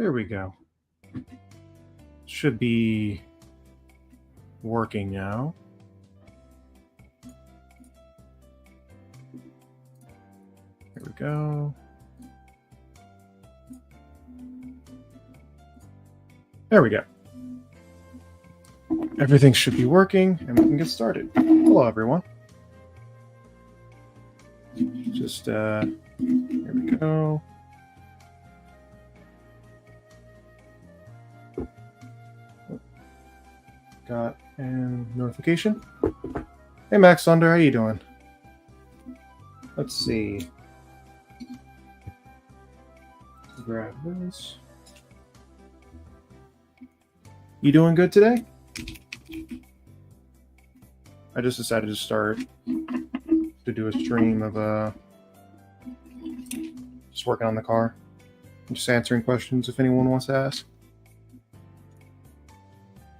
There we go. Should be working now. There we go. There we go. Everything should be working, and we can get started. Hello, everyone. Just, here we go. Got a notification. Hey, Max Thunder, how you doing? Let's see. Grab this. You doing good today? I just decided to start to do a stream of just working on the car, just answering questions if anyone wants to ask.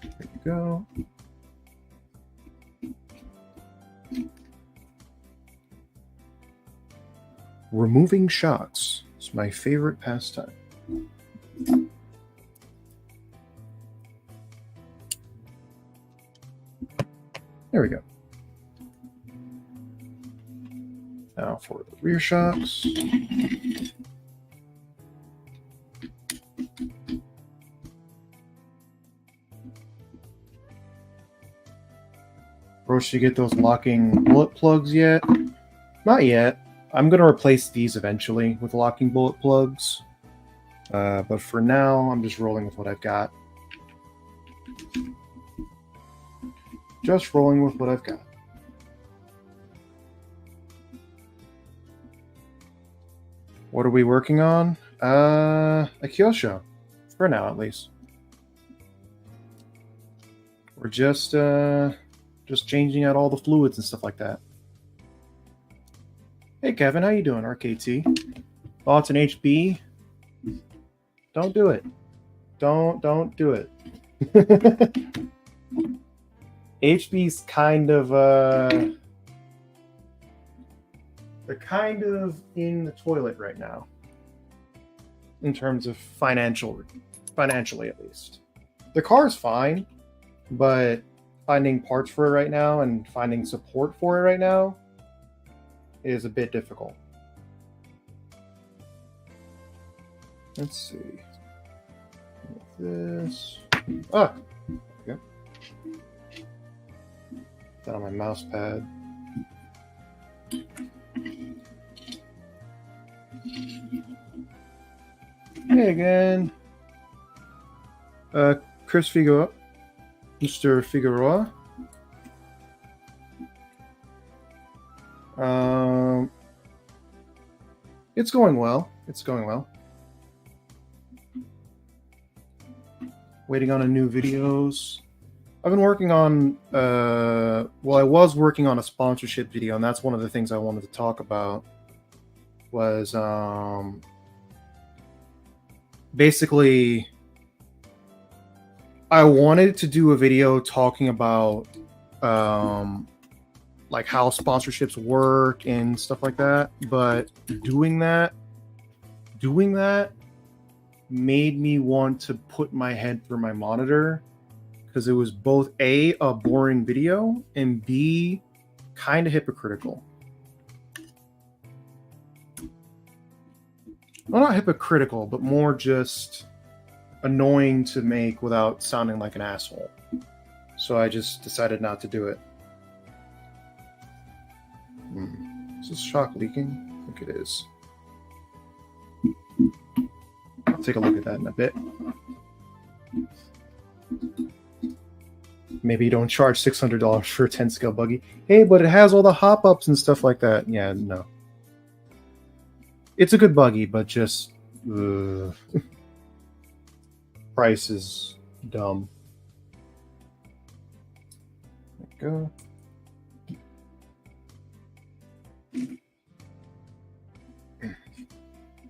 There you go. Removing shocks is my favorite pastime. There we go. Now for the rear shocks. Roach, you get those locking bullet plugs yet? Not yet. I'm going to replace these eventually with locking bullet plugs. But for now, I'm just rolling with what I've got. Just rolling with what I've got. What are we working on? A Kyosho. For now, at least. We're just changing out all the fluids and stuff like that. Hey, Kevin, how you doing? RKT. Thoughts on HB? Don't do it. Don't do it. HB's kind of they're kind of in the toilet right now. In terms of financially at least. The car's fine, but finding parts for it right now and finding support for it right now is a bit difficult. Let's see. This. Ah! Okay. That on my mouse pad. Hey again. Chris Figueroa. Mr. Figueroa. It's going well. It's going well. Waiting on a new videos. I've been working on, well, I was working on a sponsorship video, and that's one of the things I wanted to talk about, was basically, I wanted to do a video talking about like how sponsorships work and stuff like that, but doing that made me want to put my head through my monitor, because it was both A, a boring video, and B, kind of hypocritical. Well, not hypocritical, but more just annoying to make without sounding like an asshole. So I just decided not to do it. Is this shock leaking? I think it is. I'll take a look at that in a bit. Maybe you don't charge $600 for a 10 scale buggy. Hey, but it has all the hop ups and stuff like that. Yeah, no. It's a good buggy, but just price is dumb. There we go.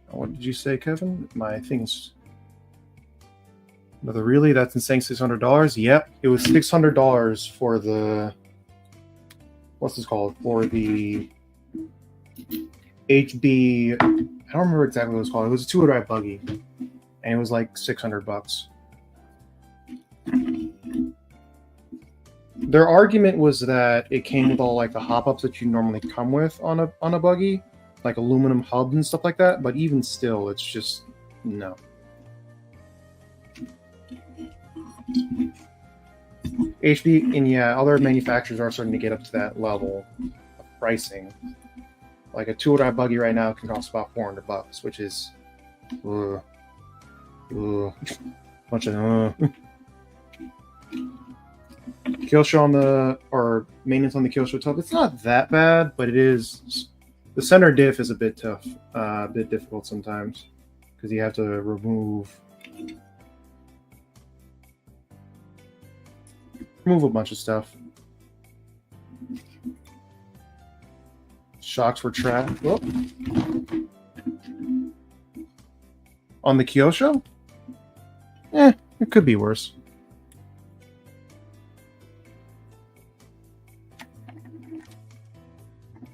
What did you say, Kevin? My thing's... But really, that's insane. $600? Yep, it was $600 for the... What's this called? For the HB... I don't remember exactly what it was called. It was a two-wheel drive buggy. and it was like $600. Their argument was that it came with all like the hop-ups that you normally come with on a buggy, like aluminum hubs and stuff like that. But even still, it's just no. HB and yeah, other manufacturers are starting to get up to that level of pricing. Like a two-wheel drive buggy right now can cost about $400, which is bunch of Kill on the or maintenance on the kill tub. It's not that bad, but it is. The center diff is a bit tough, a bit difficult sometimes because you have to remove a bunch of stuff. Shocks were trapped. Oh. On the Kyosho? It could be worse.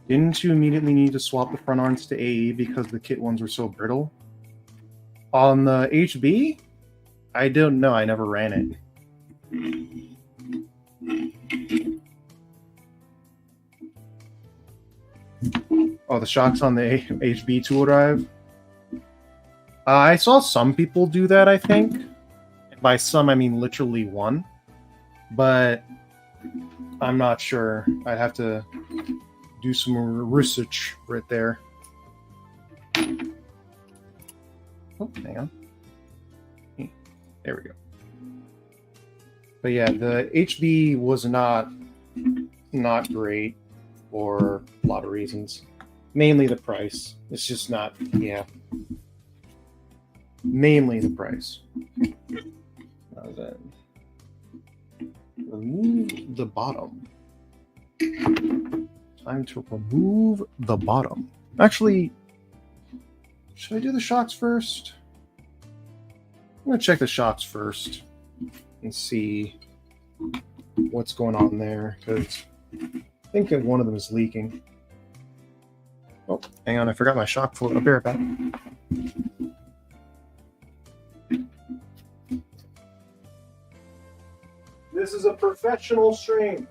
Didn't you immediately need to swap the front arms to AE because the kit ones were so brittle? On the HB? I don't know. I never ran it. Oh, the shocks on the HB two-wheel drive? I saw some people do that, I think. And by some, I mean literally one. But I'm not sure. I'd have to do some research right there. Oh, hang on. There we go. But yeah, the HB was not great for a lot of reasons. Mainly the price. It's just not, yeah. Mainly the price. Now then, remove the bottom. Time to remove the bottom. Actually, should I do the shocks first? I'm going to check the shocks first and see what's going on there, because I think that one of them is leaking. Oh, hang on, I forgot my shock float. I'll be right back. This is a professional stream.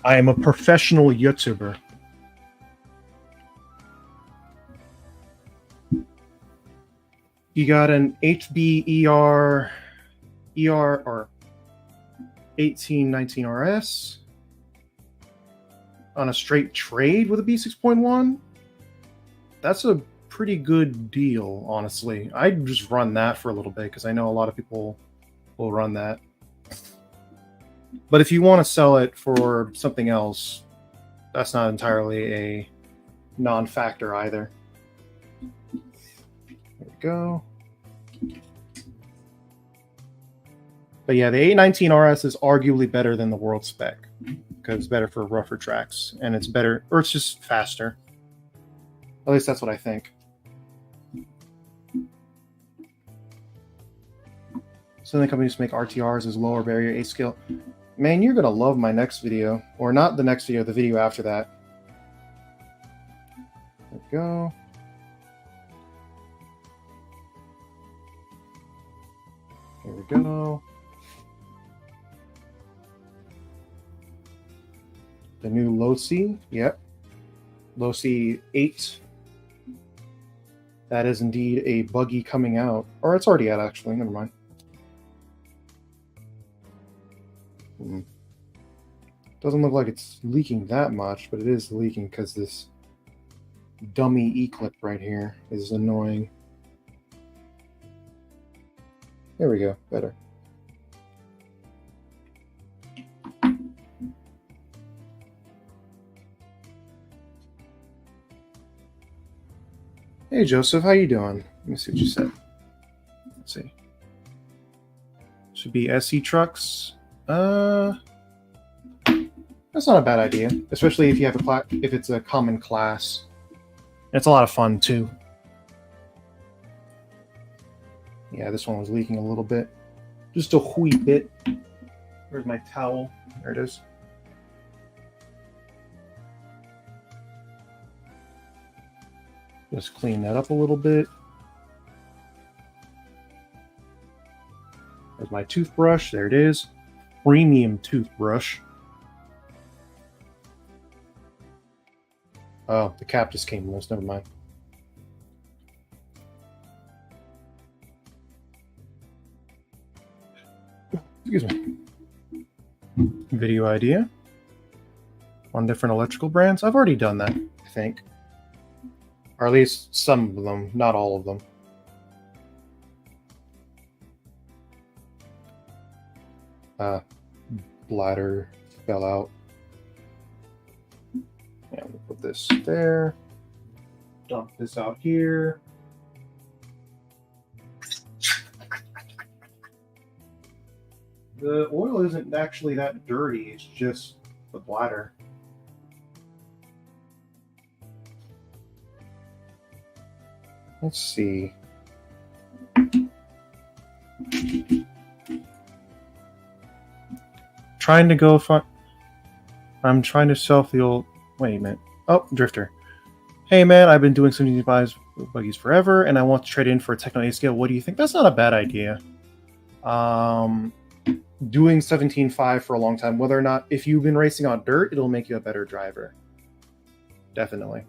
I am a professional YouTuber. You got an HB or 1819 RS on a straight trade with a B6.1. That's a pretty good deal, honestly. I'd just run that for a little bit because I know a lot of people will run that. But if you want to sell it for something else, that's not entirely a non-factor either. There we go. But yeah, the 819 RS is arguably better than the world spec because it's better for rougher tracks and it's better, or it's just faster. At least that's what I think. Some of the companies make RTRs as lower barrier A scale. Man, you're gonna love my next video, or not the next video, the video after that. There we go. There we go. The new Losi, yep. Losi 8. That is indeed a buggy coming out. Or it's already out, actually. Never mind. Doesn't look like it's leaking that much, but it is leaking because this dummy E-clip right here is annoying. There we go. Better. Hey, Joseph. How you doing? Let me see what you said. Let's see. Should be SE trucks. That's not a bad idea, especially if you have if it's a common class. It's a lot of fun too. Yeah, this one was leaking a little bit. Just a wee bit. Where's my towel? There it is. Just clean that up a little bit. There's my toothbrush. There it is. Premium toothbrush. Oh, the cap just came loose. Never mind. Excuse me. Video idea on different electrical brands. I've already done that, I think. Or at least some of them, not all of them. Bladder fell out. Yeah, I'm gonna put this there. Dump this out here. The oil isn't actually that dirty, it's just the bladder. Let's see. Trying to go fun. I'm trying to self the old. Wait a minute. Oh, Drifter. Hey man, I've been doing some of these buggies forever, and I want to trade in for a Techno A scale. What do you think? That's not a bad idea. Doing 17.5 for a long time, whether or not, if you've been racing on dirt, it'll make you a better driver. Definitely.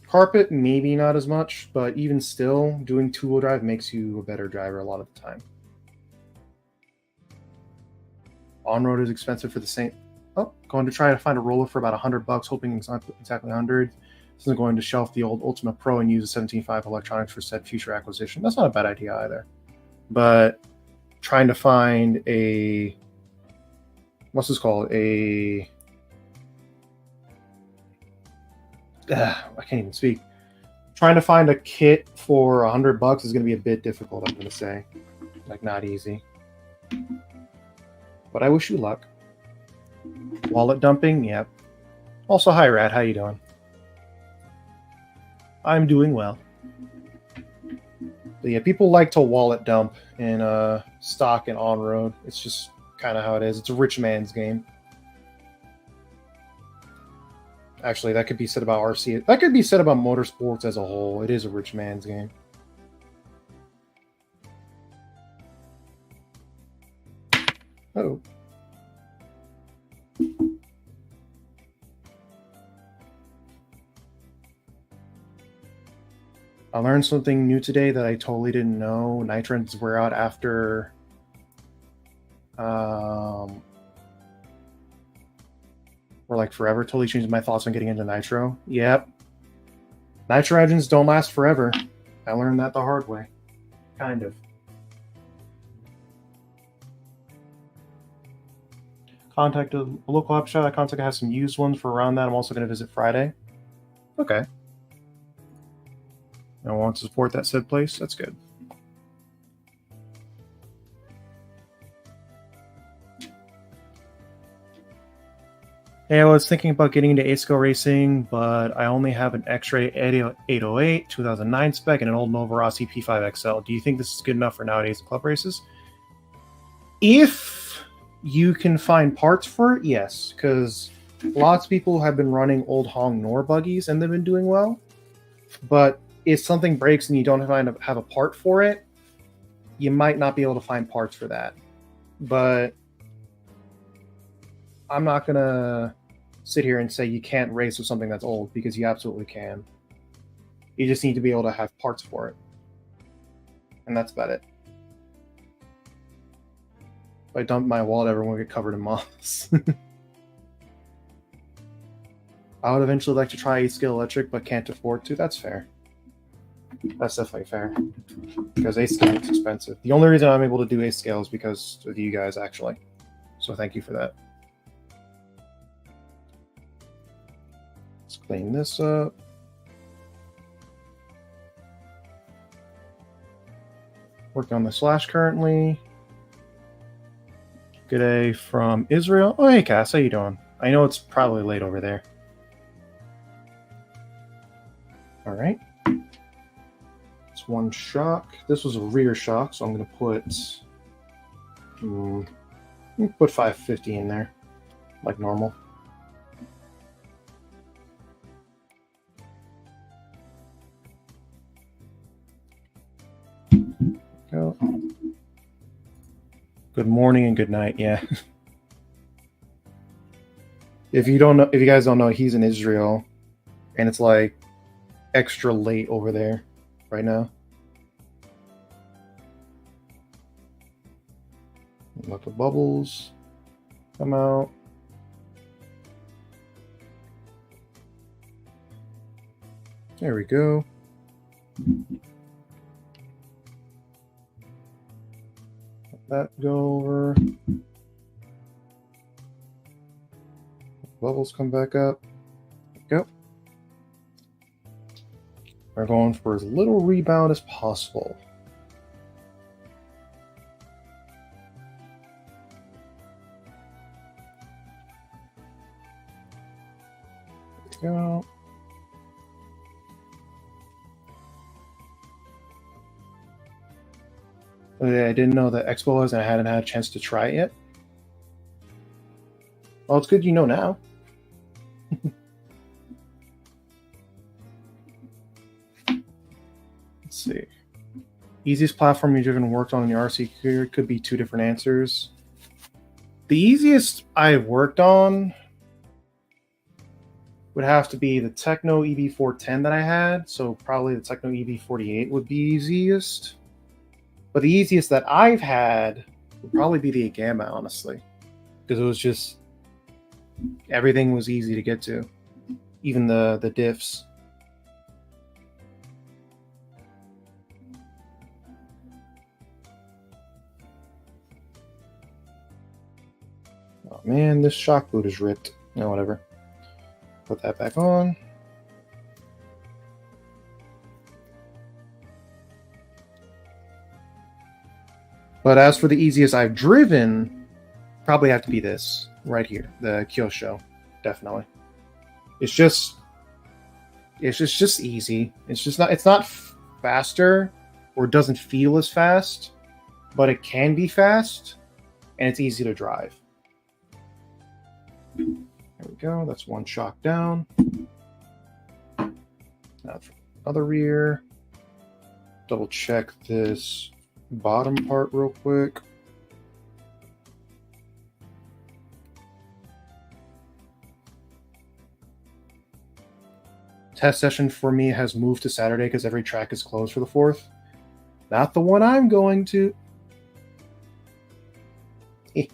Carpet, maybe not as much, but even still, doing two-wheel drive makes you a better driver a lot of the time. On-road is expensive for the same... Oh, going to try to find a roller for about $100, hoping it's not exactly 100. This is going to shelf the old Ultima Pro and use a 17.5 electronics for said future acquisition. That's not a bad idea either. But trying to find a... What's this called? I can't even speak. Trying to find a kit for $100 is going to be a bit difficult, I'm going to say. Like, not easy. But I wish you luck. Wallet dumping? Yep. Also, hi, Rad. How you doing? I'm doing well. But yeah, people like to wallet dump in stock and on-road. It's just kind of how it is. It's a rich man's game. Actually, that could be said about RC. That could be said about motorsports as a whole. It is a rich man's game. Oh. I learned something new today that I totally didn't know. Nitrons wear out after... or like forever. Totally changed my thoughts on getting into nitro. Yep. Nitro engines don't last forever. I learned that the hard way. Kind of. Contacted a local hub shop. I contacted has some used ones for around that. I'm also going to visit Friday. Okay. I want to support that said place. That's good. Hey, I was thinking about getting into A-scale racing, but I only have an X-Ray 808 2009 spec and an old Nova Rossi P5XL. Do you think this is good enough for nowadays club races? If you can find parts for it, yes, because lots of people have been running old Hong Nor buggies and they've been doing well. But if something breaks and you don't have a part for it, you might not be able to find parts for that. But I'm not going to sit here and say you can't race with something that's old, because you absolutely can. You just need to be able to have parts for it. And that's about it. If I dump my wallet, everyone will get covered in moss. I would eventually like to try A-scale electric, but can't afford to. That's fair. That's definitely fair. Because A-scale is expensive. The only reason I'm able to do A-scale is because of you guys, actually. So thank you for that. Let's clean this up. Working on the Slash currently. Good day from Israel. Oh, hey, Cass. How you doing? I know it's probably late over there. All right. It's one shock. This was a rear shock, so I'm going to put 550 in there, like normal. Go. Good morning and good night. Yeah. If you guys don't know, he's in Israel, and it's like extra late over there right now. Let the bubbles come out. There we go. Let that go over. Bubbles come back up. There we go. We're going for as little rebound as possible. There we go. I didn't know that Expo was, and I hadn't had a chance to try it yet. Well, it's good you know now. Let's see. Easiest platform you've ever worked on in your RC career could be two different answers. The easiest I've worked on would have to be the Techno EV410 that I had, so probably the Techno EV48 would be easiest. But the easiest that I've had would probably be the Gamma, honestly, because it was just everything was easy to get to, even the diffs. Oh man, this shock boot is ripped. No, whatever. Put that back on. But as for the easiest I've driven, probably have to be this right here, the Kyosho, definitely. It's just easy. It's not faster, or it doesn't feel as fast, but it can be fast, and it's easy to drive. There we go. That's one shock down. Now for the other rear. Double check this bottom part real quick. Test session for me has moved to Saturday because every track is closed for the 4th. Not the one I'm going to. Can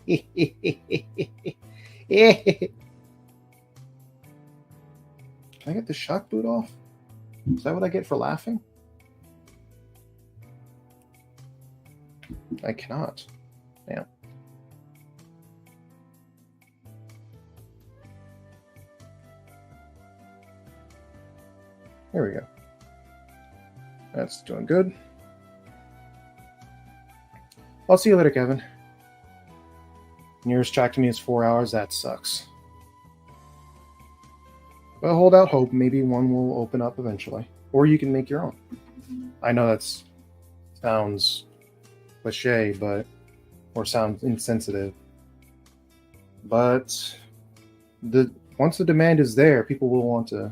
I get the shock boot off? Is that what I get for laughing? I cannot. Damn. There we go. That's doing good. I'll see you later, Kevin. Nearest track to me is 4 hours. That sucks. But hold out hope. Maybe one will open up eventually. Or you can make your own. I know that sounds cliche, or sounds insensitive. But once the demand is there, people will want to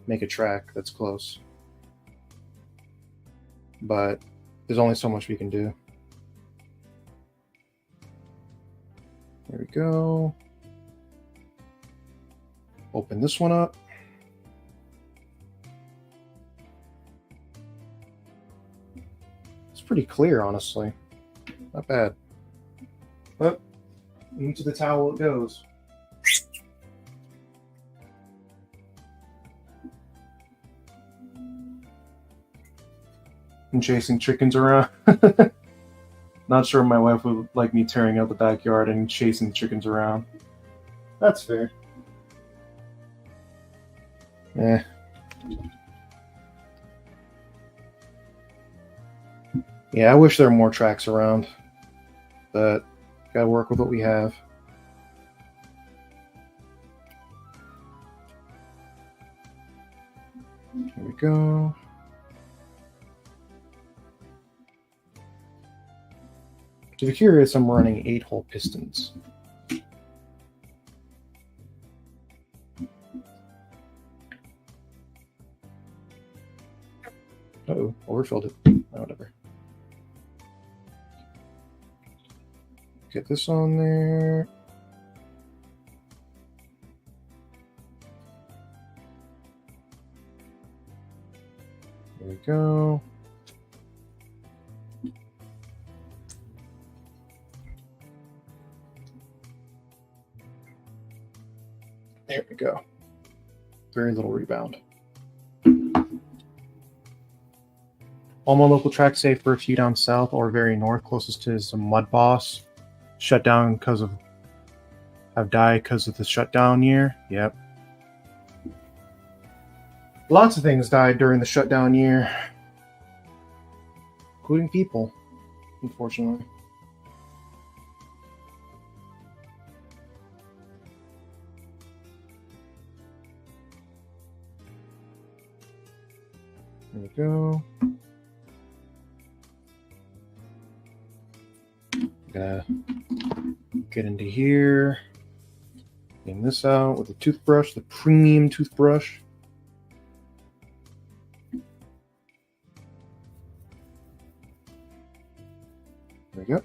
make a track that's close. But there's only so much we can do. There we go. Open this one up. It's pretty clear, honestly. Not bad. But into the towel it goes. And chasing chickens around. Not sure my wife would like me tearing out the backyard and chasing chickens around. That's fair. Eh. Yeah, I wish there were more tracks around. But gotta work with what we have. Here we go. To the curious, I'm running 8-hole pistons. Uh-oh, overfilled it. Oh, whatever. Get this on there. There we go. There we go. Very little rebound. All my local tracks, save for a few down south or very north, closest to is the Mud Boss. Shut down because of... Have died because of the shutdown year. Yep. Lots of things died during the shutdown year. Including people, unfortunately. There we go. Gotta get into here. Clean this out with a toothbrush, the premium toothbrush. There we go.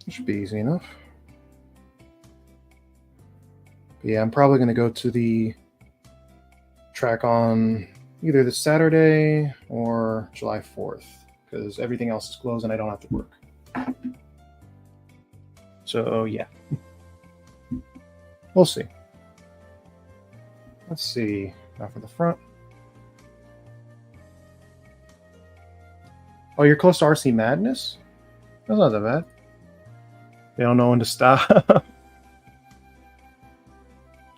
This should be easy enough. Yeah, I'm probably going to go to the track on either this Saturday or July 4th, because everything else is closed and I don't have to work. So, yeah. We'll see. Let's see. Now for the front. Oh, you're close to RC Madness? That's not that bad. They don't know when to stop.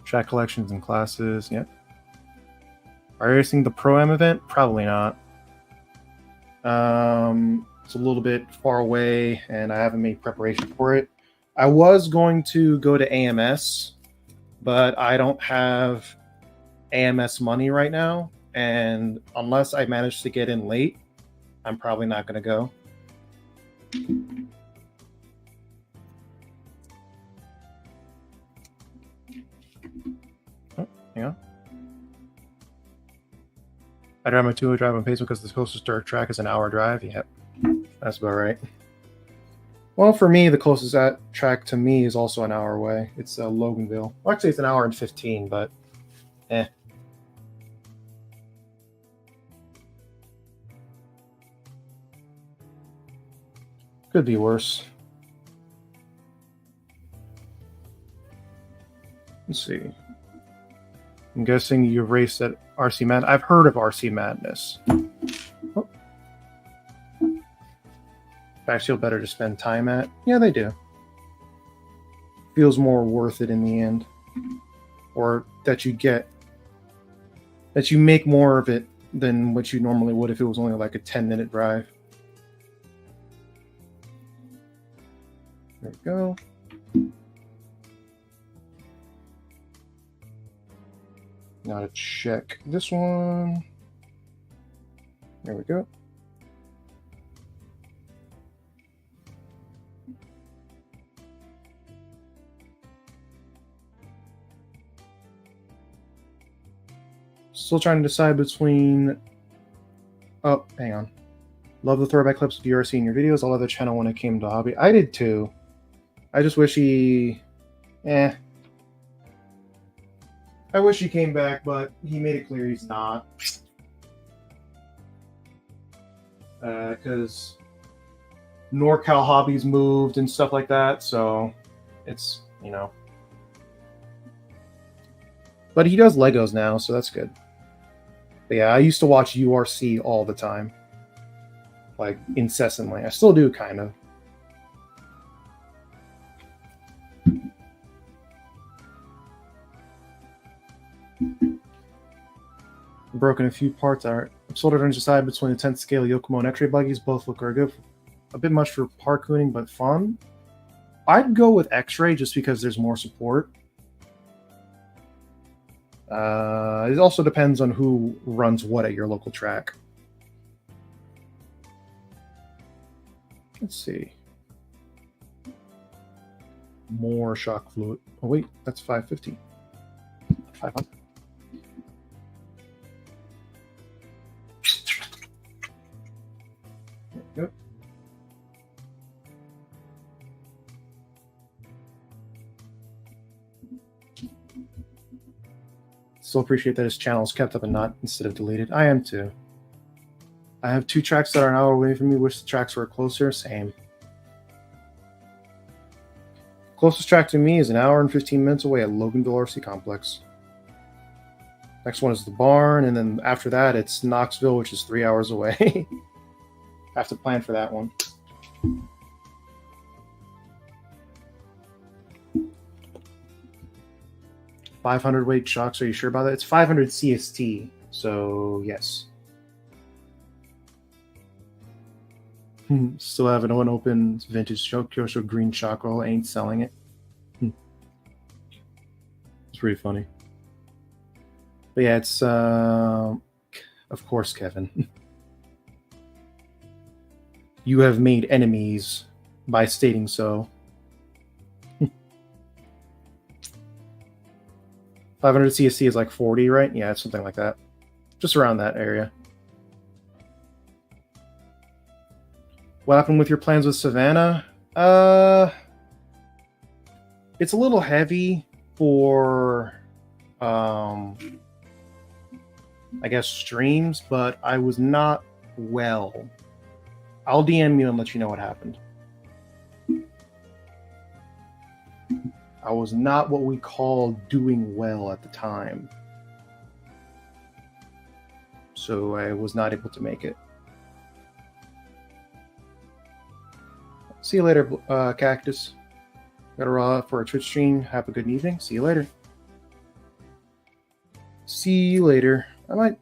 Track collections and classes, yep. Are you racing the Pro-Am event? Probably not. It's a little bit far away, and I haven't made preparation for it. I was going to go to AMS, but I don't have AMS money right now, and unless I manage to get in late, I'm probably not going to go. Oh, hang on. I drive my two-wheel drive on pace because the closest dirt track is an hour drive. Yep, that's about right. Well, for me, the closest track to me is also an hour away. It's Loganville. Well, actually, it's an hour and 15, but eh. Could be worse. Let's see. I'm guessing you've raced at RC Madness. I've heard of RC Madness. Oh. Tracks feel better to spend time at. Yeah, they do. Feels more worth it in the end. Or that you get... that you make more of it than what you normally would if it was only like a 10-minute drive. There we go. Now to check this one. There we go. Still trying to decide between... Oh, hang on. Love the throwback clips of URC in your videos. I love the channel when it came to hobby. I did too. I just wish he... I wish he came back, but he made it clear he's not. Because NorCal Hobbies moved and stuff like that, so it's, you know. But he does Legos now, so that's good. But yeah, I used to watch URC all the time. Like, incessantly. I still do, kind of. Broken a few parts. I'm sort of trying to decide between the 10th scale Yokomo and X-ray buggies. Both look very good. A bit much for parkooning, but fun. I'd go with X-Ray just because there's more support. It also depends on who runs what at your local track. Let's see. More shock fluid. Oh wait, that's 550. 500. There we go. Still appreciate that his channel is kept up and not instead of deleted. I am too. I have 2 tracks that are an hour away from me. Wish the tracks were closer. Same. Closest track to me is an hour and 15 minutes away at Loganville RC Complex. Next one is the barn, and then after that it's Knoxville, which is 3 hours away. I have to plan for that one. $500 weight shocks. Are you sure about that? It's 500 CST. So yes. Still have an unopened vintage Kyosho green shock roll. Ain't selling it. It's pretty funny. But yeah, it's of course, Kevin. You have made enemies by stating so. 500 CSC is like 40, right? Yeah, it's something like that. Just around that area. What happened with your plans with Savannah? It's a little heavy for, I guess, streams, but I was not well. I'll DM you and let you know what happened. I was not what we call doing well at the time. So I was not able to make it. See you later, Cactus. Got to roll out for a Twitch stream. Have a good evening. See you later. See you later. I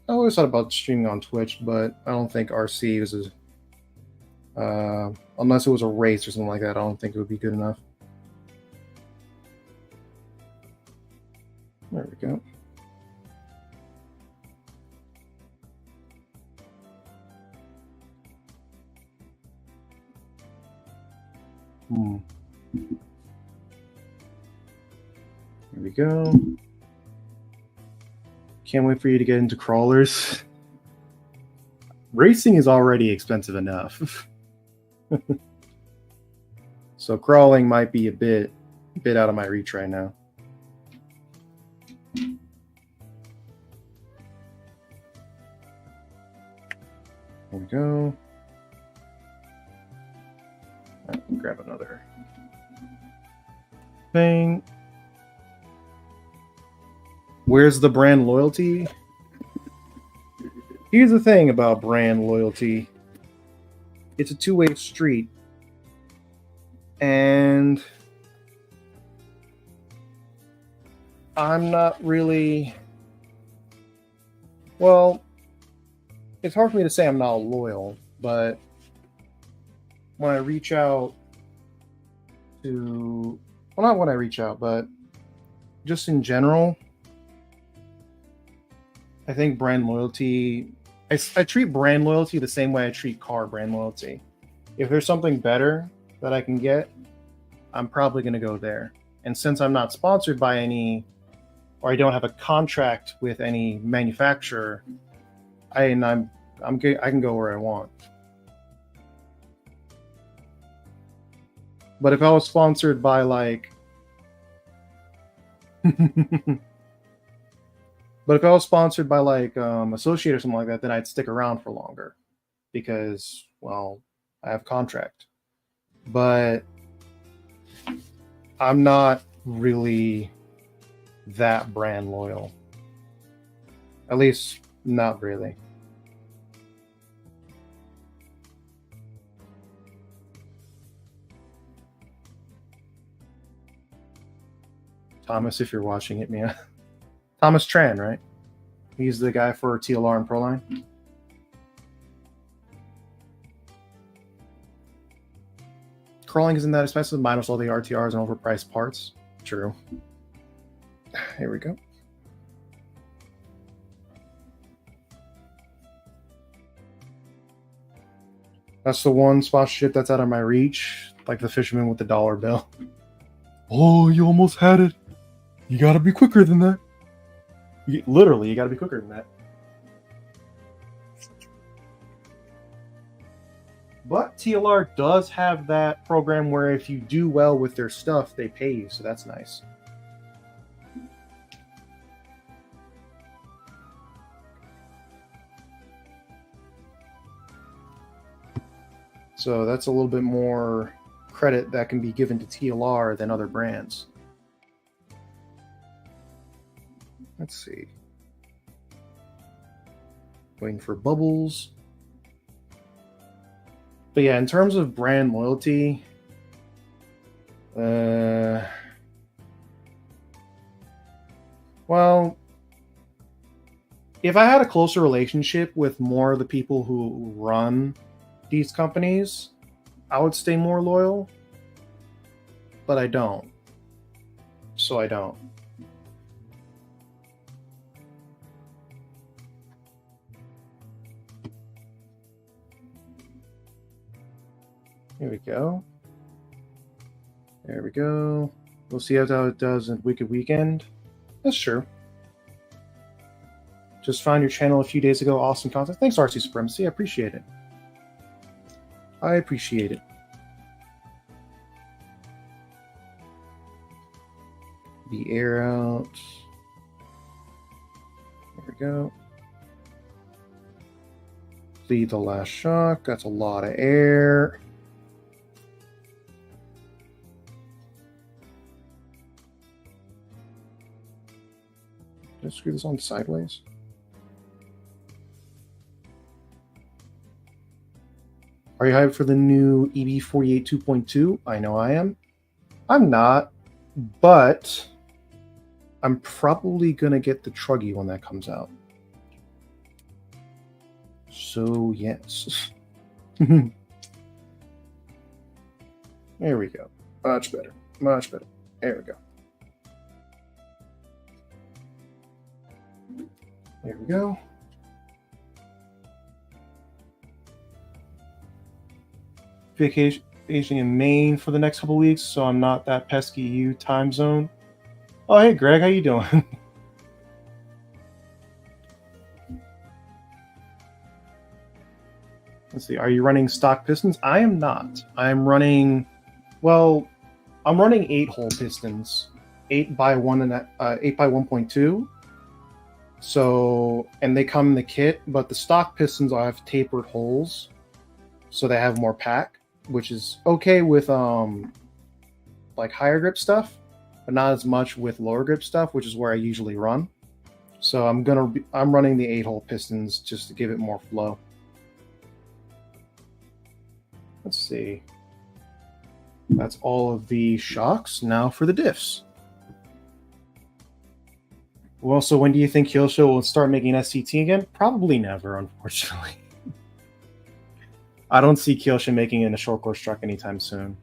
always thought about streaming on Twitch, but I don't think RC is unless it was a race or something like that, I don't think it would be good enough. There we go. There we go. Can't wait for you to get into crawlers. Racing is already expensive enough. So crawling might be a bit out of my reach right now. There we go. Right, grab another thing. Where's the brand loyalty? Here's the thing about brand loyalty. It's a two-way street. And I'm not really... Well, it's hard for me to say I'm not loyal, but when I reach out to... Well, not when I reach out, but just in general, I think brand loyalty... I treat brand loyalty the same way I treat car brand loyalty. If there's something better that I can get, I'm probably going to go there. And since I'm not sponsored by any, or I don't have a contract with any manufacturer, I can go where I want. But if I was sponsored by like, but if I was sponsored by like Associate or something like that, then I'd stick around for longer because, well, I have contract. But I'm not really that brand loyal. At least, not really. Thomas, if you're watching it, Mia. Thomas Tran, right? He's the guy for TLR and Proline. crawling isn't that expensive, minus all the RTRs and overpriced parts. True. Here we go. That's the one sponsorship that's out of my reach, like the fisherman with the dollar bill. Oh, you almost had it. You gotta be quicker than that. Literally, you gotta be quicker than that. But TLR does have that program where if you do well with their stuff, they pay you, so that's nice. So that's a little bit more credit that can be given to TLR than other brands. Let's see. Waiting for bubbles. But yeah, in terms of brand loyalty, well, if I had a closer relationship with more of the people who run these companies, I would stay more loyal, but I don't. So I don't. Here we go. There we go. We'll see how it does in Wicked Weekend. That's true. Just found your channel a few days ago. Awesome content. Thanks, RC Supremacy. I appreciate it. I appreciate it. The air out. There we go. Bleed the last shock. That's a lot of air. Just screw this on sideways. Are you hyped for the new EB48 2.2? I know I am. I'm not, but I'm probably going to get the Truggy when that comes out. So, yes. There we go. Much better. Much better. There we go. There we go. Vacation in Maine for the next couple weeks, so I'm not that pesky you time zone. Oh, hey, Greg, how you doing? Let's see. Are you running stock pistons? I am not. I'm running. Well, I'm running 8-hole pistons, 8x1 and 8x1.2. So, and they come in the kit, but the stock pistons I have tapered holes, so they have more pack, which is okay with like higher grip stuff, but not as much with lower grip stuff, which is where I usually run. So I'm running the 8-hole pistons just to give it more flow. Let's see. That's all of the shocks. Now for the diffs. Well, so when do you think Kyosho will start making SCT again? Probably never, unfortunately. I don't see Kyosho making it in a short course truck anytime soon.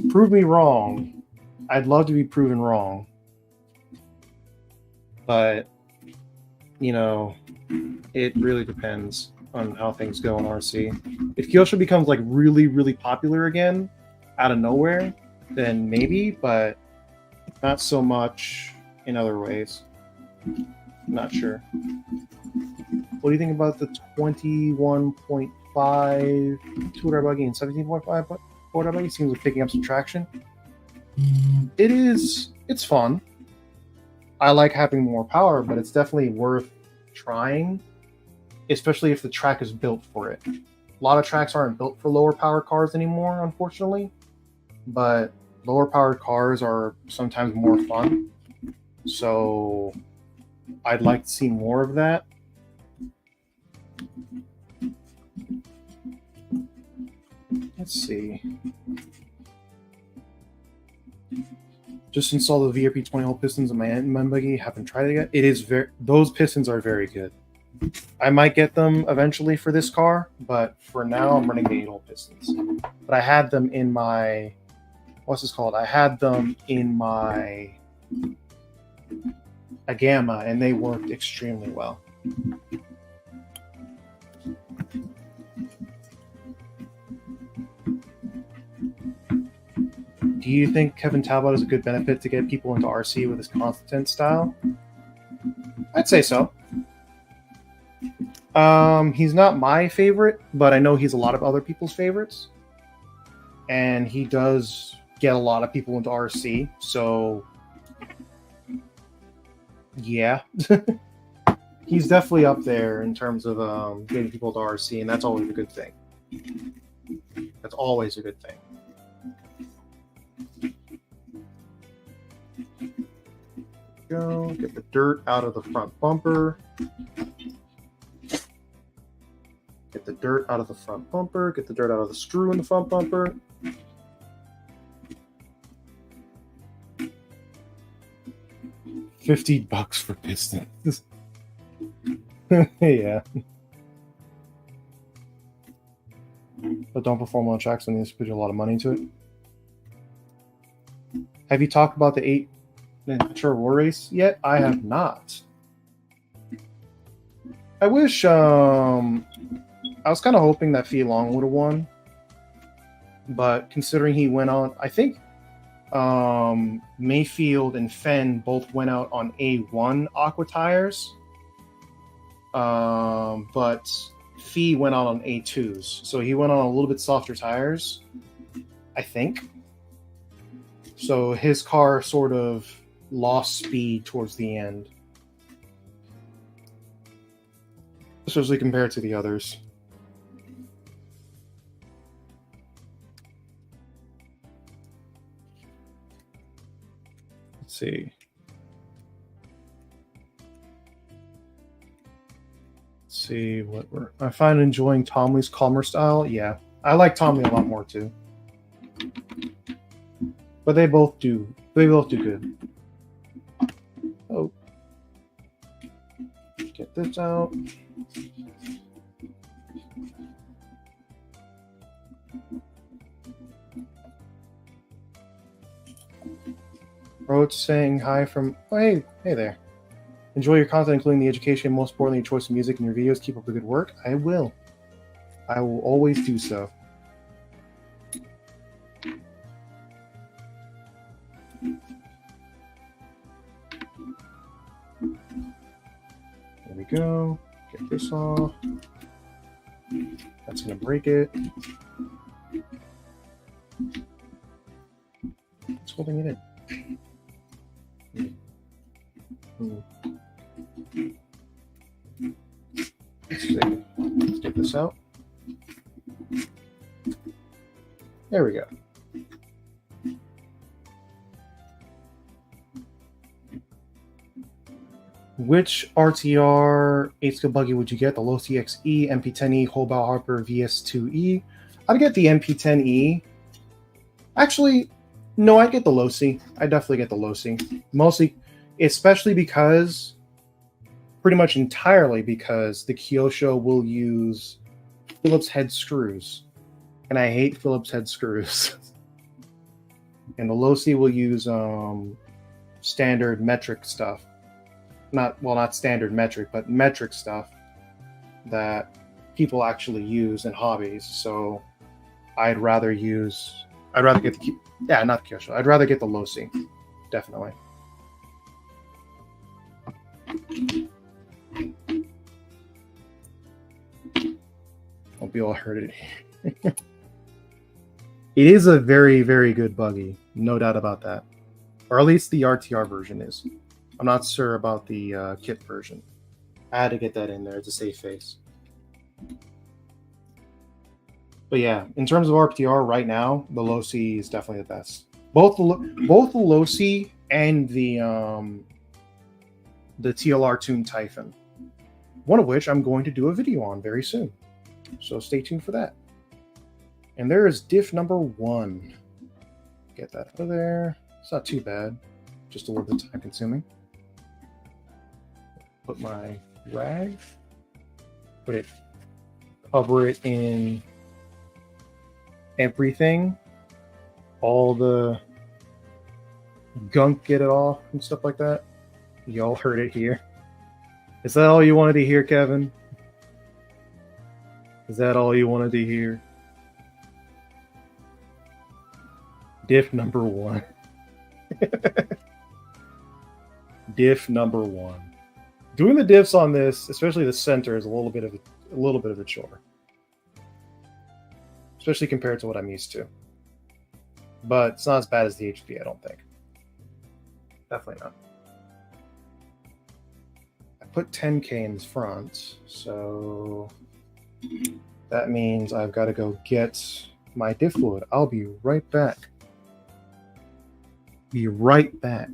Prove me wrong. I'd love to be proven wrong. But, you know, it really depends on how things go in RC. If Kyosho becomes like really, really popular again out of nowhere, then maybe, but not so much in other ways. Not sure. What do you think about the 21.5 two-wheel buggy and 17.5 four-wheel buggy? Seems like picking up some traction. It's fun. I like having more power, but it's definitely worth trying, especially if the track is built for it. A lot of tracks aren't built for lower power cars anymore, unfortunately, but lower powered cars are sometimes more fun. So I'd like to see more of that. Let's see. Just installed the VRP 20-hole pistons in my buggy. Haven't tried it yet. Those pistons are very good. I might get them eventually for this car, but for now I'm running the 8-hole pistons. But I had them in my, what's this called? I had them in my a Gamma, and they worked extremely well. Do you think Kevin Talbot is a good benefit to get people into RC with his constant style? I'd say so. He's not my favorite, but I know he's a lot of other people's favorites. And he does get a lot of people into RC, so yeah. He's definitely up there in terms of getting people to RC, and that's always a good thing. That's always a good thing. Go get the dirt out of the front bumper. Get the dirt out of the front bumper. Get the dirt out of the screw in the front bumper. $50 for pistons. Yeah. But don't perform on tracks when you put a lot of money into it. Have you talked about the 8 Ventura War Race yet? I have not. I wish I was kind of hoping that Fee Long would have won, but considering he went on, I think Mayfield and Fenn both went out on A1 Aqua tires, but Fee went out on A2s, so he went on a little bit softer tires, I think. So his car sort of lost speed towards the end, especially compared to the others. Let's see. Let's see what I find enjoying Tomley's calmer style. Yeah, I like Tomley a lot more too. But they both do good. Oh. Get this out. Roach saying hi from... Oh, hey there. Enjoy your content, including the education, and most importantly, your choice of music in your videos. Keep up the good work. I will. I will always do so. There we go. Get this off. That's going to break it. It's holding it in. Let's see. Let's get this out. There we go. Which RTR 8-skill buggy would you get? The Low CXE, MP10E, Hobart Harper VS2E? I'd get the MP10E. Actually, no, I'd get the Low C. I'd definitely get the Low C. Mostly, especially because, pretty much entirely because the Kyosho will use Phillips head screws. And I hate Phillips head screws. And the Low C will use standard metric stuff. Not standard metric, but metric stuff that people actually use in hobbies. So I'd rather get the, not the Kyosho. I'd rather get the Low C, definitely. Hope you all heard it. It is a very, very good buggy, no doubt about that. Or at least the RTR version is. I'm not sure about the kit version. I had to get that in there to save face. But yeah, in terms of RTR right now, the Low C is definitely the best. Both the Low C and the TLR Tune Typhon. One of which I'm going to do a video on very soon. So stay tuned for that. And there is diff number 1. Get that out of there. It's not too bad. Just a little bit time consuming. Put my rag. put it, cover it in everything, all the gunk, get it off and stuff like that. Y'all heard it here. Is that all you wanted to hear, Kevin? Is that all you wanted to hear? Diff number 1. Diff number 1. Doing the diffs on this, especially the center, is a little bit of a chore, especially compared to what I'm used to. But it's not as bad as the HP, I don't think. Definitely not. I put 10K in front, so that means I've got to go get my diff fluid. I'll be right back. Be right back.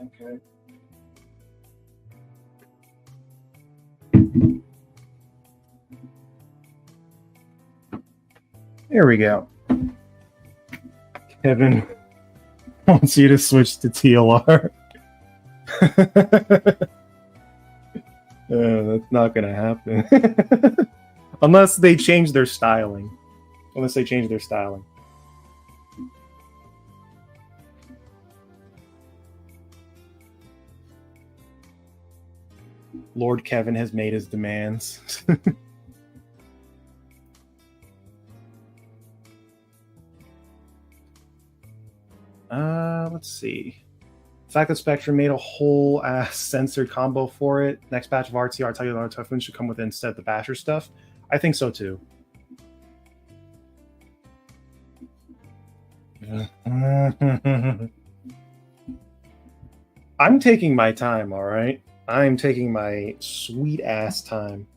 Okay. There we go. Kevin wants you to switch to TLR. That's not going to happen. Unless they change their styling. Lord Kevin has made his demands. Let's see. The fact that Spectrum made a whole ass censored combo for it. Next batch of RTR Cellular Typhoon should come with it instead of the Basher stuff. I think so too. I'm taking my time, all right? I'm taking my sweet ass time.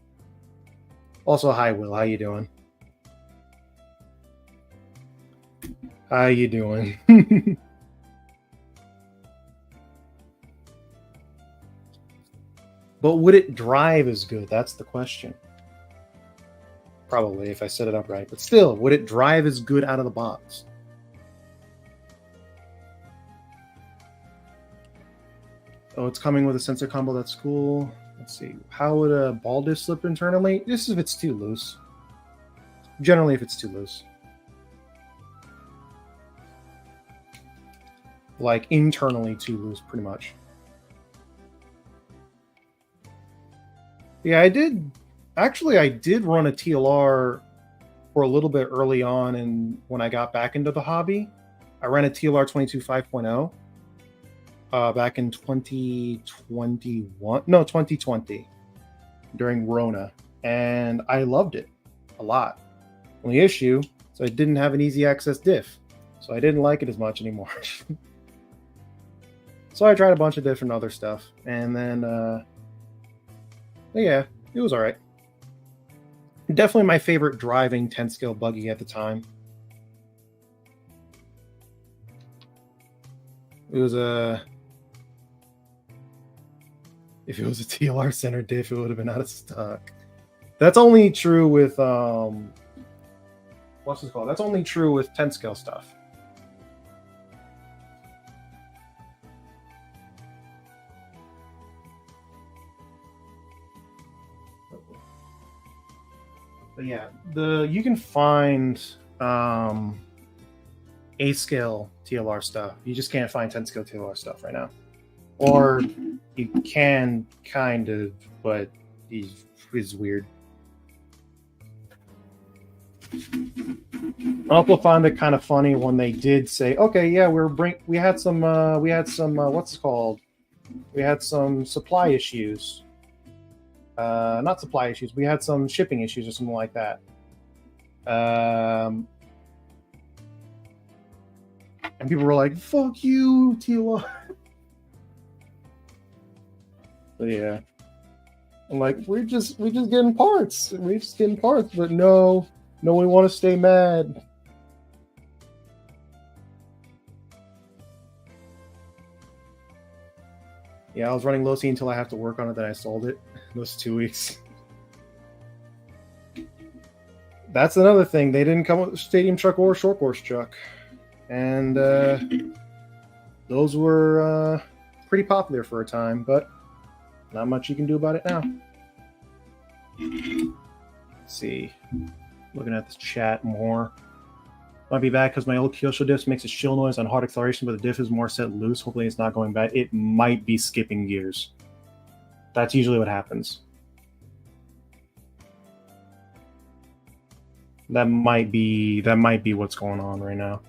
Also, hi, Will. How you doing? How you doing? But would it drive as good? That's the question. Probably, if I set it up right. But still, would it drive as good out of the box? Oh, it's coming with a sensor combo. That's cool. Let's see. How would a ball diff slip internally? This is if it's too loose. Generally, if it's too loose. Like, internally too loose, pretty much. Yeah, I did run a TLR for a little bit early on, and when I got back into the hobby, I ran a TLR 22 5.0 back in 2020 during Rona, and I loved it a lot. Only issue, so I didn't have an easy access diff, so I didn't like it as much anymore. So I tried a bunch of different other stuff, and then yeah, it was all right. Definitely my favorite driving 10 scale buggy at the time. It was if it was a TLR center diff, it would have been out of stock. That's only true with what's it called? That's only true with 10 scale stuff. But yeah, you can find A scale TLR stuff. You just can't find 10 scale TLR stuff right now. Or you can kind of, but it's weird. I also found it kind of funny when they did say, okay, yeah, we had some what's it called? We had some supply issues. Not supply issues. We had some shipping issues or something like that. And people were like, "Fuck you, TLR." But yeah, I'm like, we're just getting parts. We're just getting parts. But no, we want to stay mad. Yeah, I was running low C until I have to work on it. Then I sold it. Those 2 weeks. that's another thing. They didn't come with a stadium truck or a short course truck. And those were pretty popular for a time, but not much you can do about it now. Let's see. Looking at this chat more. Might be bad because my old Kyosho diff makes a chill noise on hard acceleration, but the diff is more set loose. Hopefully it's not going bad. It might be skipping gears. That's usually what happens. That might be what's going on right now.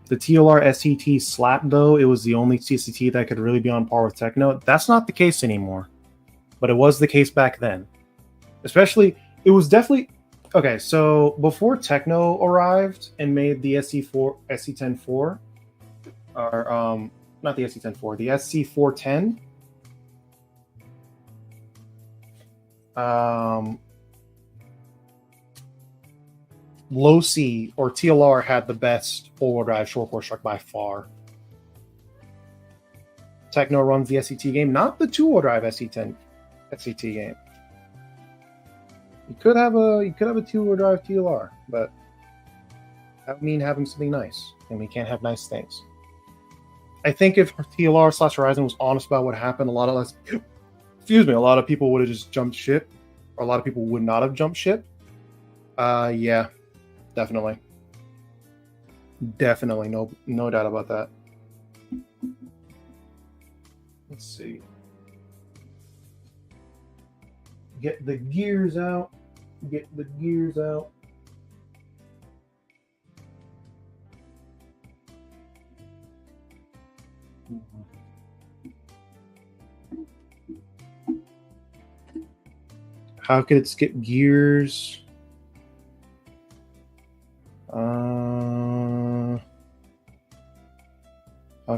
The TLR SCT slap, though, it was the only CCT that could really be on par with Techno. That's not the case anymore. But it was the case back then. Especially, it was definitely... Okay, so before Techno arrived and made the SC10-4, or not the SC10-4, the SC410, Low C or TLR had the best four-wheel drive short course truck by far. Techno runs the SCT game, not the two-wheel drive SC10 SCT game. You could have a two-wheel drive TLR, but that would mean having something nice, and we can't have nice things. I think if TLR/Horizon was honest about what happened, a lot of people would have just jumped ship, or a lot of people would not have jumped ship. Yeah, definitely, no doubt about that. Let's see. Get the gears out. How could it skip gears? How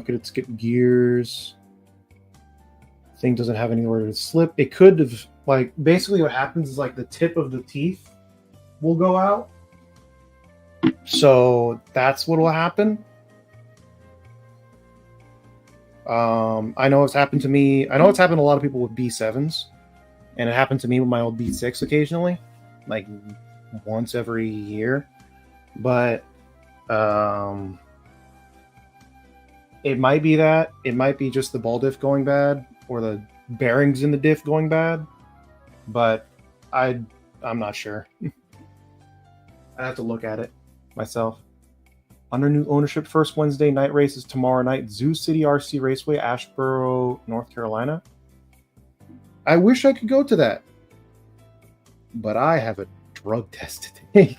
could it skip gears? Thing doesn't have anywhere to slip. It could have, like, basically what happens is, like, the tip of the teeth will go out. So that's what will happen. I know it's happened to me. I know it's happened to a lot of people with B7s. And it happened to me with my old B6 occasionally. Like, once every year. But it might be that. It might be just the ball diff going bad, or the bearings in the diff going bad. But I'm not sure. I have to look at it myself. Under new ownership, first Wednesday night race is tomorrow night. Zoo City RC Raceway, Asheboro, North Carolina. I wish I could go to that, but I have a drug test today.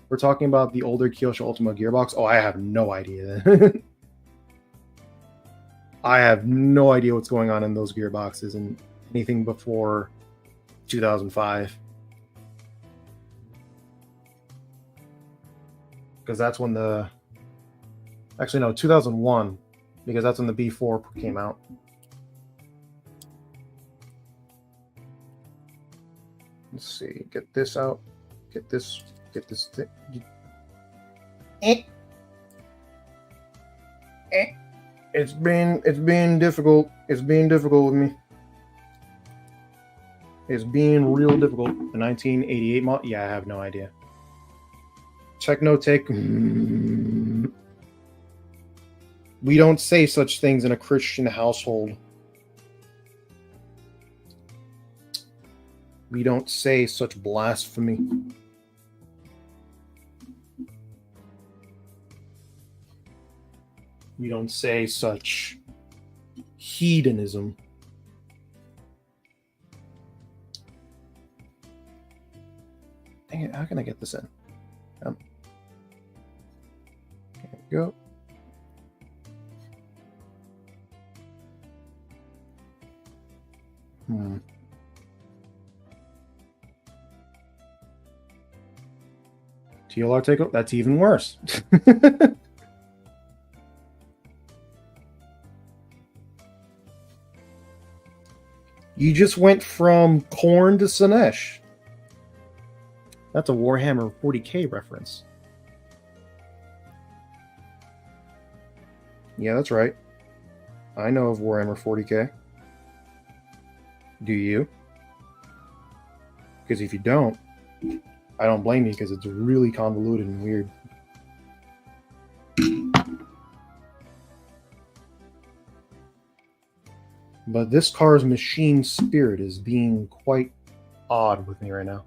We're talking about the older Kyosho Ultima gearbox. Oh, I have no idea. I have no idea what's going on in those gearboxes and anything before 2005. Because that's when the... Actually, no, 2001. Because that's when the B4 came out. Let's see. Get this out. Get this thing. It's been difficult. It's being difficult with me. It's being real difficult. The 1988 model? Yeah, I have no idea. Technotech. We don't say such things in a Christian household. We don't say such blasphemy. We don't say such hedonism. Dang it, how can I get this in? There we go. TLR takeover? That's even worse. You just went from Korn to Sinesh. That's a Warhammer 40k reference. Yeah, that's right. I know of Warhammer 40k. Do you? Because if you don't, I don't blame you, because it's really convoluted and weird. But this car's machine spirit is being quite odd with me right now.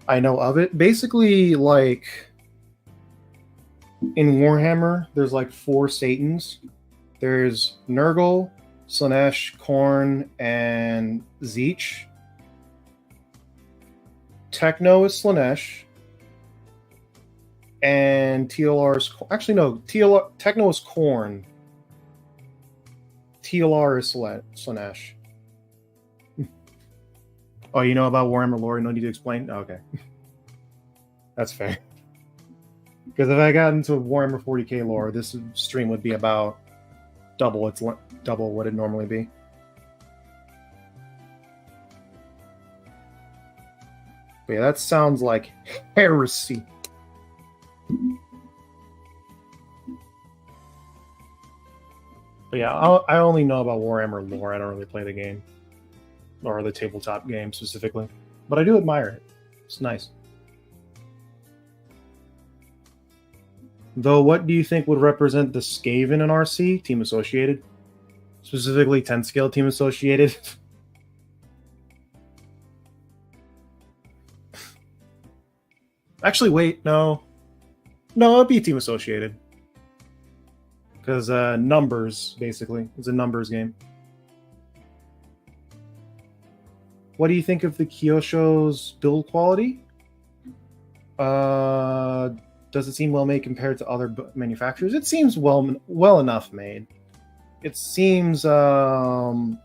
I know of it. Basically, like in Warhammer, there's like 4 Satans. There's Nurgle, Slaanesh, Khorne, and Tzeentch. Techno is Slaanesh. And TLR is... Actually, no. Techno is Khorne. TLR is Slaanesh. Oh, you know about Warhammer lore? No need to explain? Oh, okay. That's fair. Because if I got into Warhammer 40k lore, this stream would be about double what it'd normally be. But yeah, that sounds like heresy. But yeah, I only know about Warhammer lore. I don't really play the game. Or the tabletop game specifically. But I do admire it. It's nice. Though, what do you think would represent the Skaven in RC? Team Associated? Specifically 10 scale Team Associated? Actually, wait, no. No, it'd be Team Associated. Because numbers, basically. It's a numbers game. What do you think of the Kyosho's build quality? Does it seem well made compared to other manufacturers? It seems well enough made. It seems the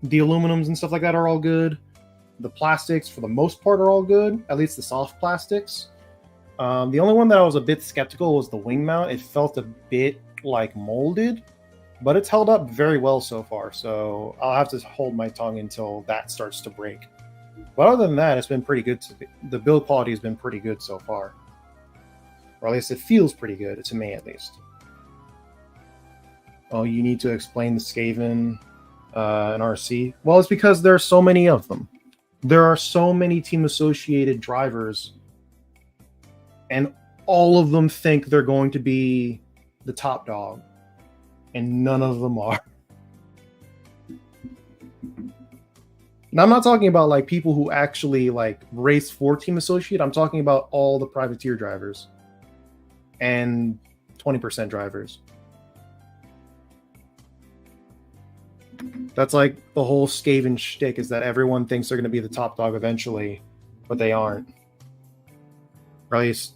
aluminums and stuff like that are all good. The plastics, for the most part, are all good. At least the soft plastics. The only one that I was a bit skeptical was the wing mount. It felt a bit like molded, but it's held up very well so far. So I'll have to hold my tongue until that starts to break. But other than that, it's been pretty good. The build quality has been pretty good so far. Or at least it feels pretty good, to me at least. Oh, you need to explain the Skaven in RC? Well, it's because there are so many of them. There are so many team-associated drivers, and all of them think they're going to be the top dog, and none of them are. And I'm not talking about like people who actually like race for Team Associate. I'm talking about all the privateer drivers and 20% drivers. That's like the whole Skaven shtick, is that everyone thinks they're going to be the top dog eventually, but they aren't. Or at least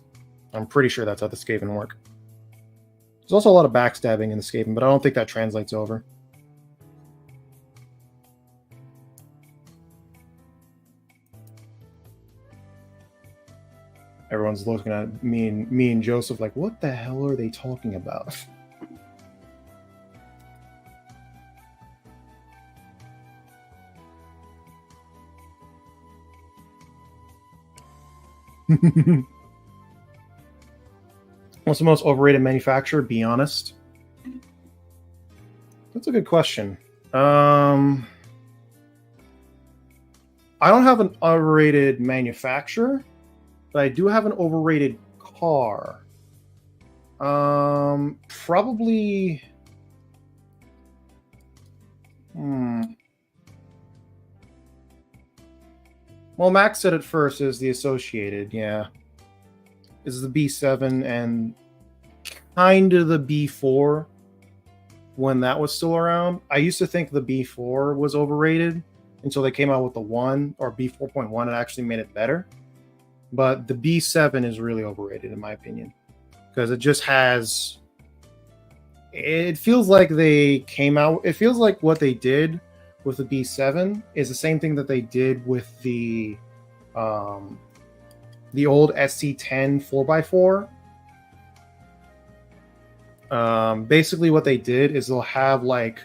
I'm pretty sure that's how the Skaven work. There's also a lot of backstabbing in the Skaven, but I don't think that translates over. Everyone's looking at me and Joseph like, what the hell are they talking about? What's the most overrated manufacturer? Be honest. That's a good question. I don't have an overrated manufacturer, but I do have an overrated car. Probably. Well, Max said it first, is the Associated, yeah. Is the B7 and kind of the B4 when that was still around. I used to think the B4 was overrated until they came out with the 1 or B4.1 and actually made it better. But the B7 is really overrated in my opinion, because it just has... It feels like they came out... It feels like what they did with the B7 is the same thing that they did with the old SC10 4x4. Basically what they did is they'll have like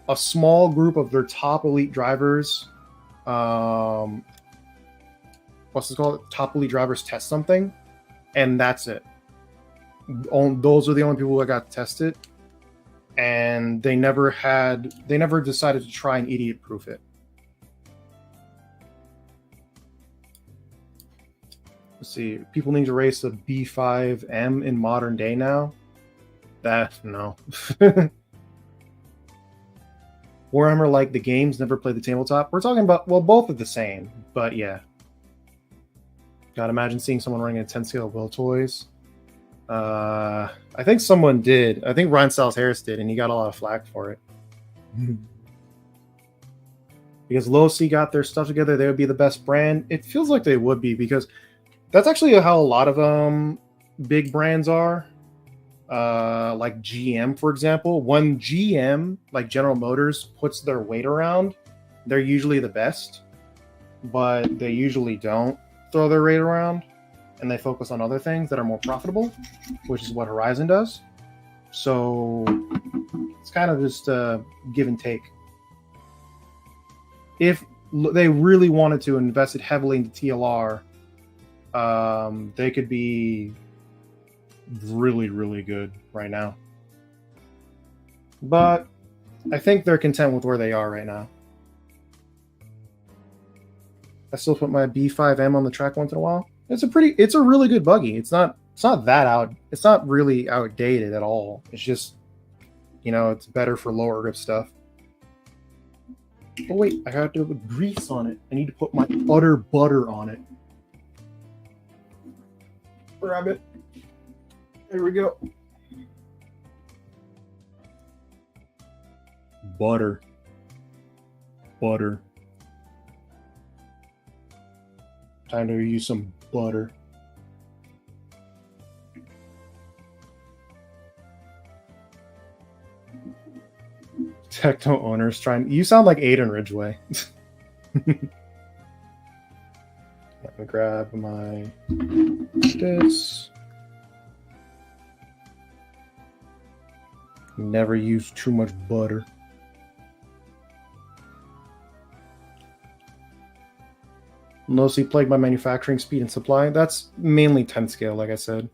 a small group of their top elite drivers. What's it called? Top elite drivers test something, and that's it. Those are the only people that got tested. and they never decided to try and idiot proof it. Let's see, people need to race a B5M in modern day now. No. Warhammer, like the games, never played the tabletop. We're talking about, well, both are the same, but yeah. God, imagine seeing someone running a 10 scale Will Toys. I think someone did. I think Ryan Stiles Harris did, and he got a lot of flack for it. Because Losi got their stuff together, they would be the best brand. It feels like they would be, because that's actually how a lot of big brands are. Like GM, for example. When GM, like General Motors, puts their weight around, they're usually the best, but they usually don't throw their weight around, and they focus on other things that are more profitable, which is what Horizon does. So it's kind of just a give and take. If they really wanted to invest it heavily into TLR, they could be really, really good right now. But I think they're content with where they are right now. I still put my B5M on the track once in a while. It's a really good buggy. It's not really outdated at all. It's just, it's better for lower grip stuff. Oh wait, I got to put grease on it. I need to put my utter butter on it. Grab it. There we go. Butter. Time to use some butter. Techno owners trying. You sound like Aiden Ridgway. Let me grab my this. Never use too much butter. Mostly plagued by manufacturing speed and supply. That's mainly 10 scale, like I said.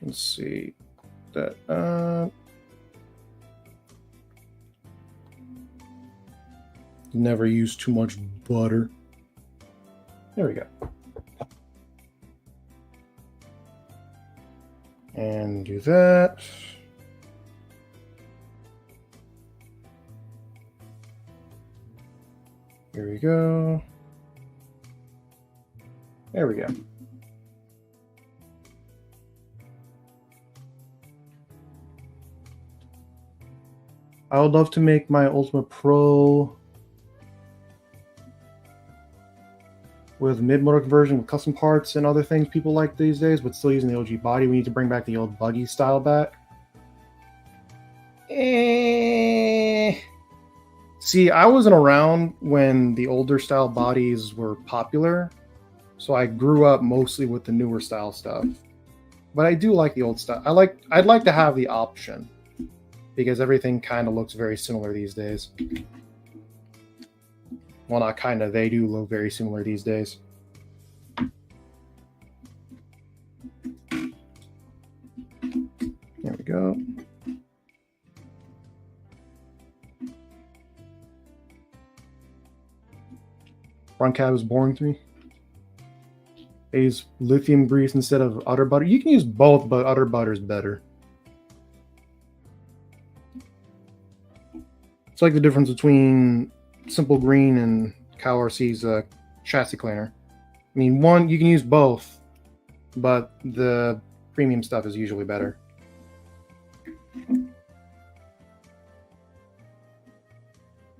Let's see. Never use too much butter. There we go. And do that. Here we go. There we go. I would love to make my Ultimate Pro with mid-motor conversion with custom parts and other things people like these days, but still using the OG body. We need to bring back the old buggy style back. See, I wasn't around when the older style bodies were popular, so I grew up mostly with the newer style stuff. But I do like the old stuff. I'd like to have the option, because everything kind of looks very similar these days. Well, not kind of. They do look very similar these days. There we go. Front cab is boring to me. They use lithium grease instead of udder butter. You can use both, but udder butter is better. It's like the difference between Simple Green and Cow RC's chassis cleaner. I mean, one, you can use both, but the premium stuff is usually better.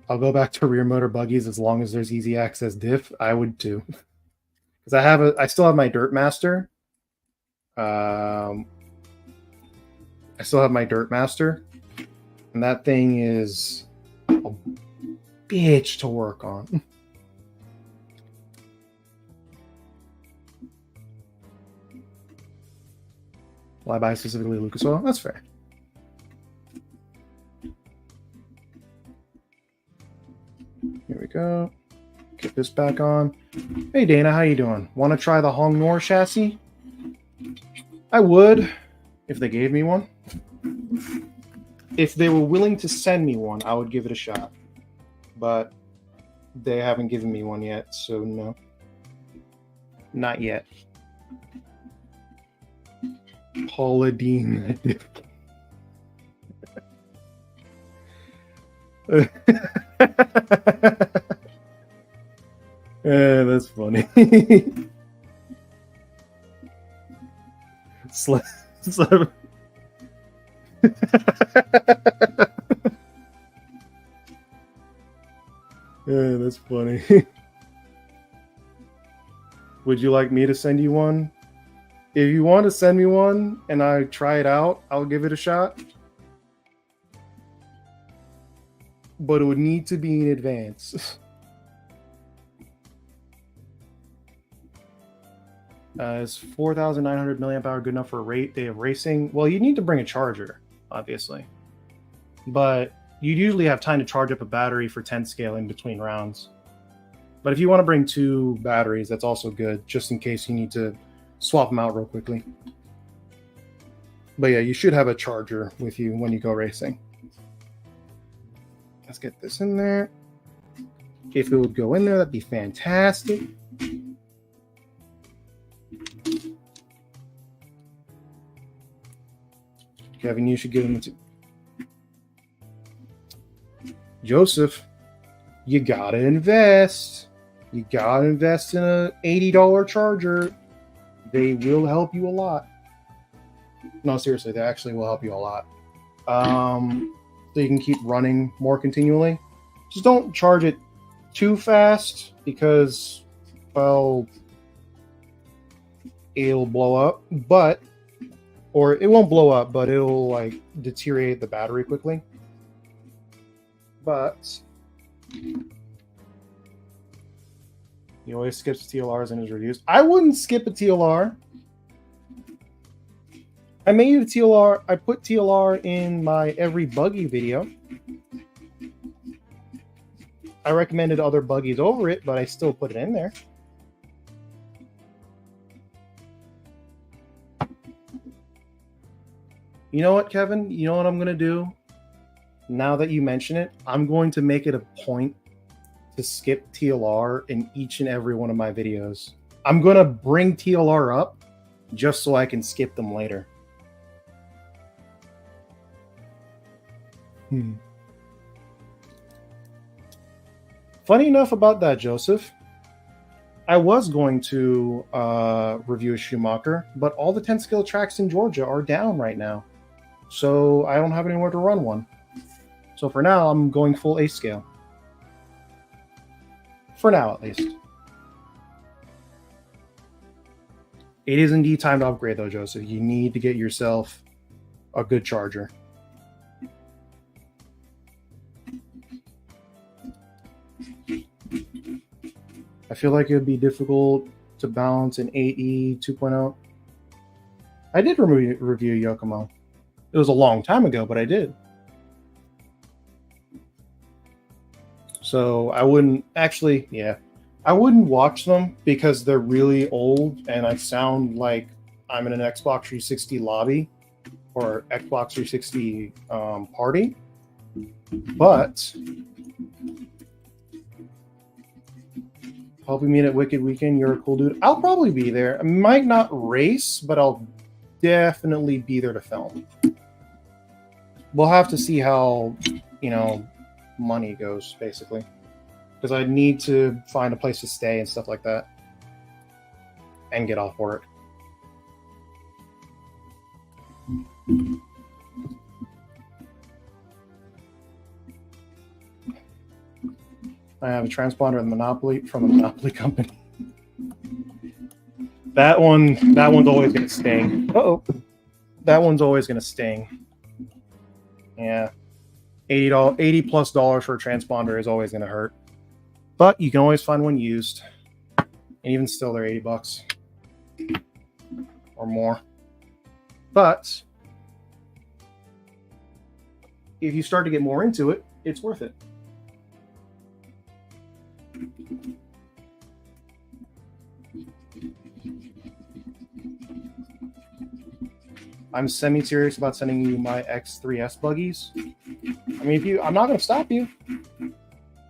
I'll go back to rear motor buggies as long as there's easy access diff. I would too, because I still have my Dirt Master. I still have my Dirt Master, and that thing is a bitch to work on. Why buy specifically Lucas Oil? That's fair. Here we go. Okay. put this back on. Hey Dana, how you doing? Want to try the Hong Nor chassis? I would, if they gave me one. If they were willing to send me one, I would give it a shot. But they haven't given me one yet, so no. Not yet. Paula Dean. Yeah, that's funny. Yeah, that's funny. Would you like me to send you one? If you want to send me one and I try it out, I'll give it a shot. But it would need to be in advance. Is 4,900 milliamp hour good enough for a day of racing? Well, you need to bring a charger, obviously. But you'd usually have time to charge up a battery for 10 scale in between rounds. But if you want to bring 2 batteries, that's also good, just in case you need to swap them out real quickly. But yeah, you should have a charger with you when you go racing. Let's get this in there. If it would go in there, that'd be fantastic. Kevin, you should give him a 2. Joseph, you gotta invest. You gotta invest in a $80 charger. They will help you a lot. No, seriously, they actually will help you a lot. So you can keep running more continually. Just don't charge it too fast because, well, it'll blow up. Or it won't blow up, but it'll like deteriorate the battery quickly. But he always skips TLRs in his reviews. I wouldn't skip a TLR. I made a TLR. I put TLR in my every buggy video. I recommended other buggies over it, but I still put it in there. You know what, Kevin? You know what I'm going to do? Now that you mention it, I'm going to make it a point to skip TLR in each and every one of my videos. I'm going to bring TLR up just so I can skip them later. Funny enough about that, Joseph, I was going to review a Schumacher, but all the 10 scale tracks in Georgia are down right now. So I don't have anywhere to run one. So for now, I'm going full A scale. For now, at least. It is indeed time to upgrade, though, Joseph. You need to get yourself a good charger. I feel like it would be difficult to balance an 8E 2.0. I did review Yokomo. It was a long time ago, but I did. So I wouldn't actually, I wouldn't watch them because they're really old and I sound like I'm in an Xbox 360 lobby or Xbox 360 party. But helping me at Wicked Weekend, you're a cool dude. I'll probably be there. I might not race, but I'll definitely be there to film. We'll have to see how, money goes, basically. Because I need to find a place to stay and stuff like that. And get off work. I have a transponder in from the Monopoly company. That one's always gonna sting. Uh-oh. That one's always gonna sting. Yeah. $80+ for a transponder is always gonna hurt. But you can always find one used. And even still they're $80 or more. But if you start to get more into it, it's worth it. I'm semi-serious about sending you my X3S buggies. I mean, I'm not going to stop you.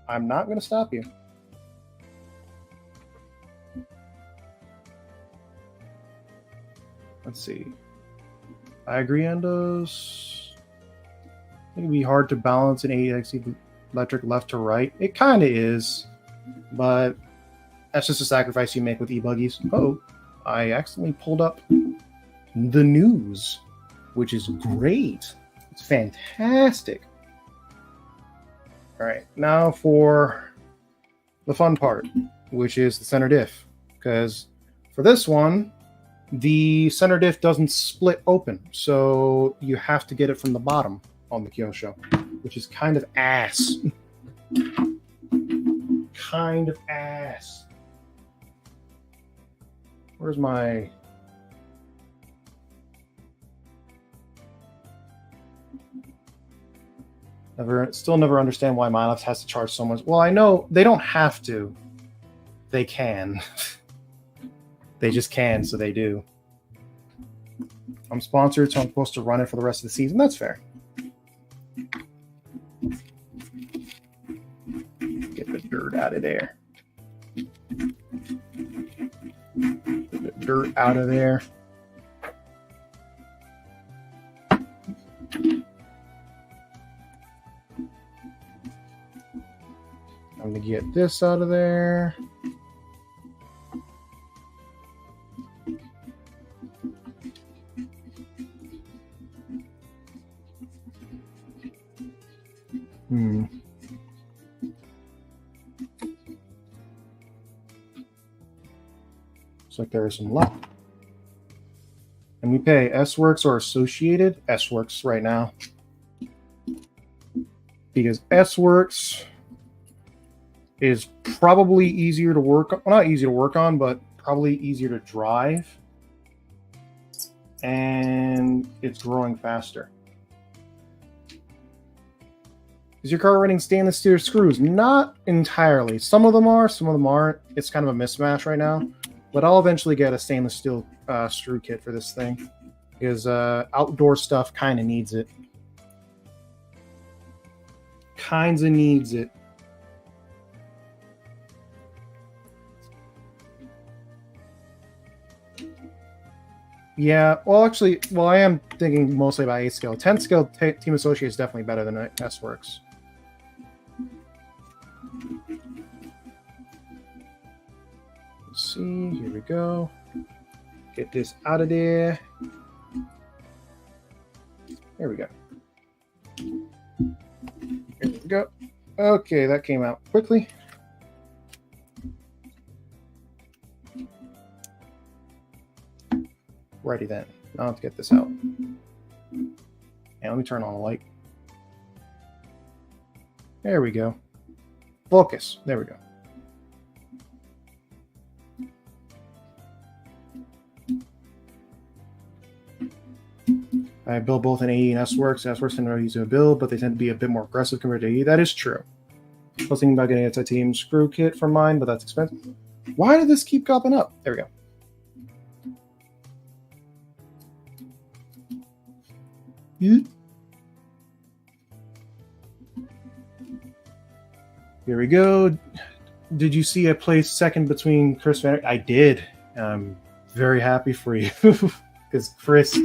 I'm not going to stop you. Let's see. I agree on those. It'd be hard to balance an AXE electric left to right. It kind of is, but that's just a sacrifice you make with e-buggies. Oh, I accidentally pulled up the news, which is great. It's fantastic. All right, now for the fun part, which is the center diff. Because for this one, the center diff doesn't split open, so you have to get it from the bottom on the Kyosho, which is kind of ass. Kind of ass. Where's my... Still never understand why Milox has to charge so much. Well, I know they don't have to. They can. They just can, so they do. I'm sponsored, so I'm supposed to run it for the rest of the season. That's fair. Get the dirt out of there. Get the dirt out of there. I'm going to get this out of there. Looks like there is some left. And we pay S-Works or Associated S-Works right now. Because S-Works is probably easier to work on. Well, not easy to work on, but probably easier to drive. And it's growing faster. Is your car running stainless steel screws? Not entirely. Some of them are, some of them aren't. It's kind of a mismatch right now. But I'll eventually get a stainless steel screw kit for this thing. Because outdoor stuff kind of needs it. Kinds of needs it. Yeah, well, actually, I am thinking mostly about 8 scale. 10 scale Team Associate is definitely better than S-Works. Let's see, here we go. Get this out of there. There we go. Here we go. Okay, that came out quickly. Righty then. Now let's get this out. And let me turn on the light. There we go. Focus. There we go. I build both in AE and S-Works. S-Works tend to use a build, but they tend to be a bit more aggressive compared to AE. That is true. I was thinking about getting a titanium screw kit for mine, but that's expensive. Why did this keep popping up? There we go. Here we go. Did you see I placed second between Chris Van? I did. I'm very happy for you because Chris,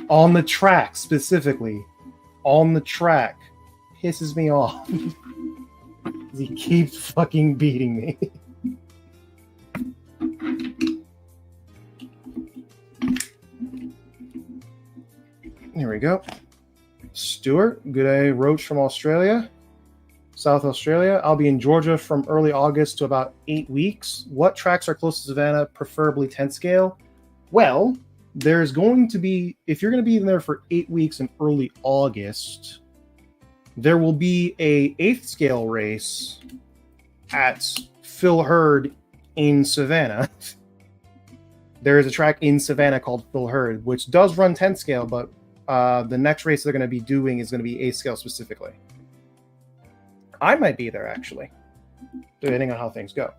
on the track specifically, on the track, pisses me off. He keeps fucking beating me. Here we go. Stuart, good day. Roach from Australia, South Australia. I'll be in Georgia from early August to about 8 weeks. What tracks are close to Savannah, preferably 10 scale? Well, there's going to be, if you're going to be in there for 8 weeks in early August, there will be a 8th scale race at Phil Hurd in Savannah. There is a track in Savannah called Phil Hurd, which does run 10 scale, but the next race they're going to be doing is going to be 8 scale specifically. I might be there, actually, depending on how things go.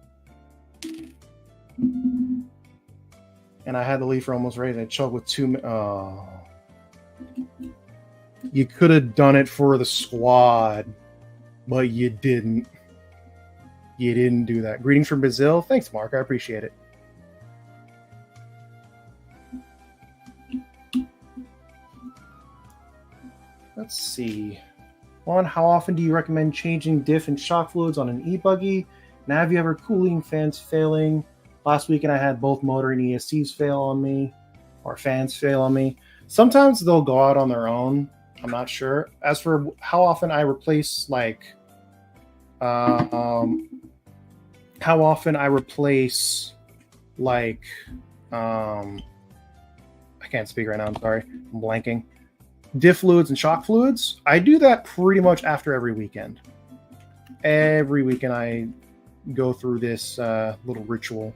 and I had the leaf almost ready. I choked with two. Oh. You could have done it for the squad, but you didn't. You didn't do that. Greetings from Brazil. Thanks, Mark. I appreciate it. Let's see. Juan, how often do you recommend changing diff and shock fluids on an e-buggy? Now, have you ever cooling fans failing? Last weekend I had both motor and ESCs fail on me, or fans fail on me. Sometimes they'll go out on their own. I'm not sure. As for how often I replace, how often I replace, I can't speak right now. I'm sorry. I'm blanking. Diff fluids and shock fluids. I do that pretty much after every weekend. Every weekend I go through this little ritual.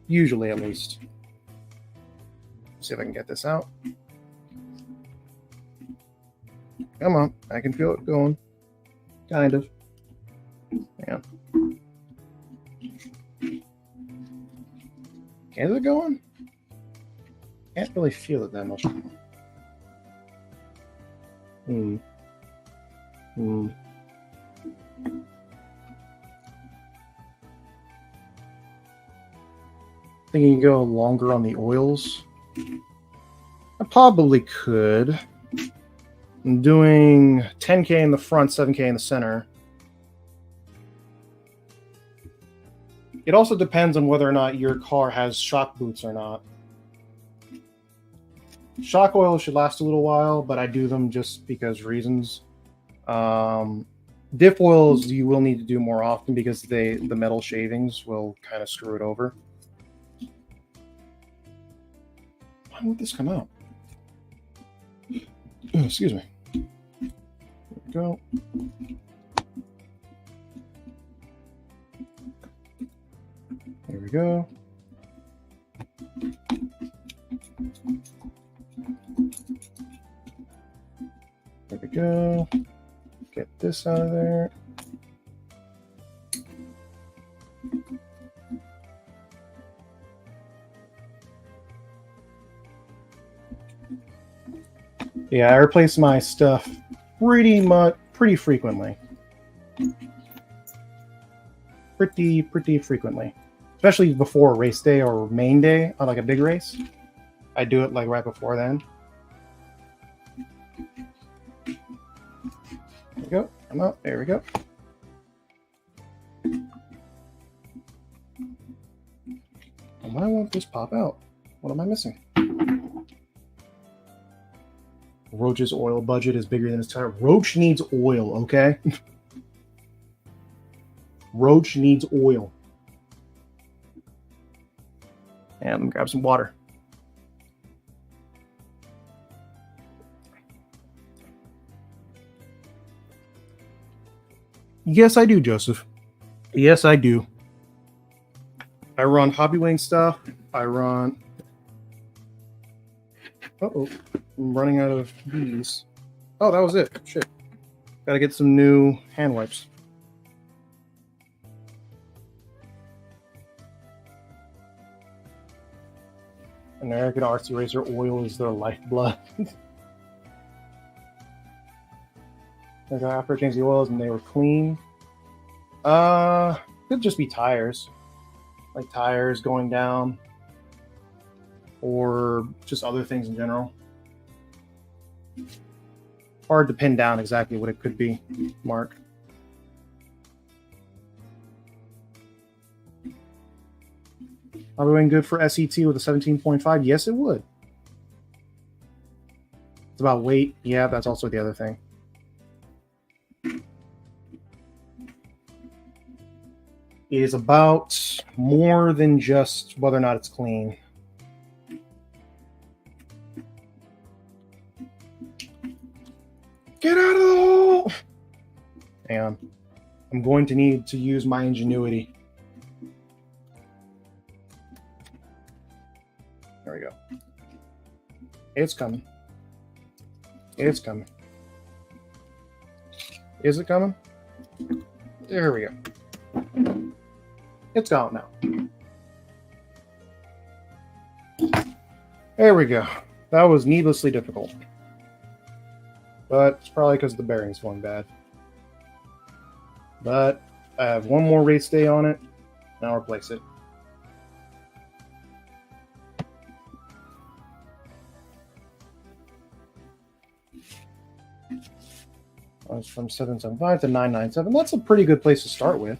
Usually, at least. Let's see if I can get this out. Come on. I can feel it going. Kind of. Yeah. Is it going? Can't really feel it that much. Thinking you go longer on the oils. I probably could. I'm doing 10K in the front, 7K in the center. It also depends on whether or not your car has shock boots or not. Shock oil should last a little while, but I do them just because reasons. Diff oils you will need to do more often because the metal shavings will kind of screw it over. Why won't this come out? Excuse me. There we go. There we go. There we go. Get this out of there. Yeah, I replace my stuff pretty frequently. Pretty frequently. Especially before race day or main day on like a big race. I do it like right before then. There we go. I'm out. There we go. Why won't this pop out? What am I missing? Roach's oil budget is bigger than his tire. Roach needs oil, okay? Roach needs oil. And let me grab some water. Yes, I do, Joseph. Yes, I do. I run Hobbywing stuff. I run... Uh-oh. I'm running out of these. Oh, that was it. Shit. Gotta get some new hand wipes. American RC Racer oil is their lifeblood. After I changed the oils and they were clean. Could just be tires. Like tires going down. Or just other things in general. Hard to pin down exactly what it could be, Mark. Are we doing good for SET with a 17.5? Yes, it would. It's about weight. Yeah, that's also the other thing. It is about more than just whether or not it's clean. Get out of the hole! Hang on. I'm going to need to use my ingenuity. There we go. It's coming. It's coming. Is it coming? There we go. It's gone now. There we go. That was needlessly difficult. But it's probably because the bearing's going bad. But I have one more race day on it. Now replace it. It's from 775 to 997. That's a pretty good place to start with.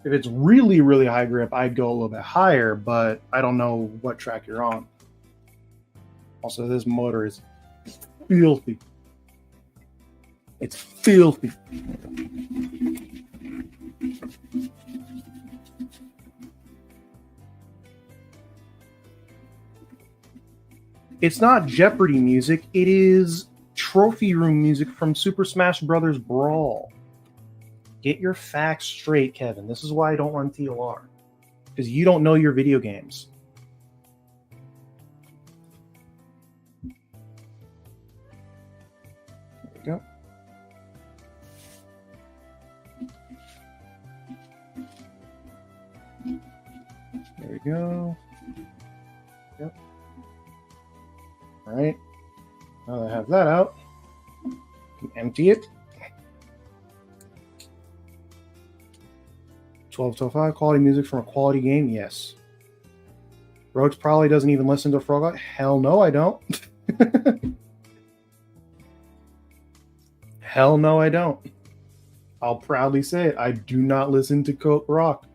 If it's really, really high grip, I'd go a little bit higher, but I don't know what track you're on. Also, this motor is filthy. It's filthy. It's not Jeopardy music. It is trophy room music from Super Smash Bros. Brawl. Get your facts straight, Kevin. This is why I don't run TLR. Because you don't know your video games. There we go. There we go. Yep. All right. Now that I have that out, empty it. 12 to 5, quality music from a quality game, yes. Roach probably doesn't even listen to Frog. Hell no, I don't. Hell no, I don't. I'll proudly say it. I do not listen to Coat Rock.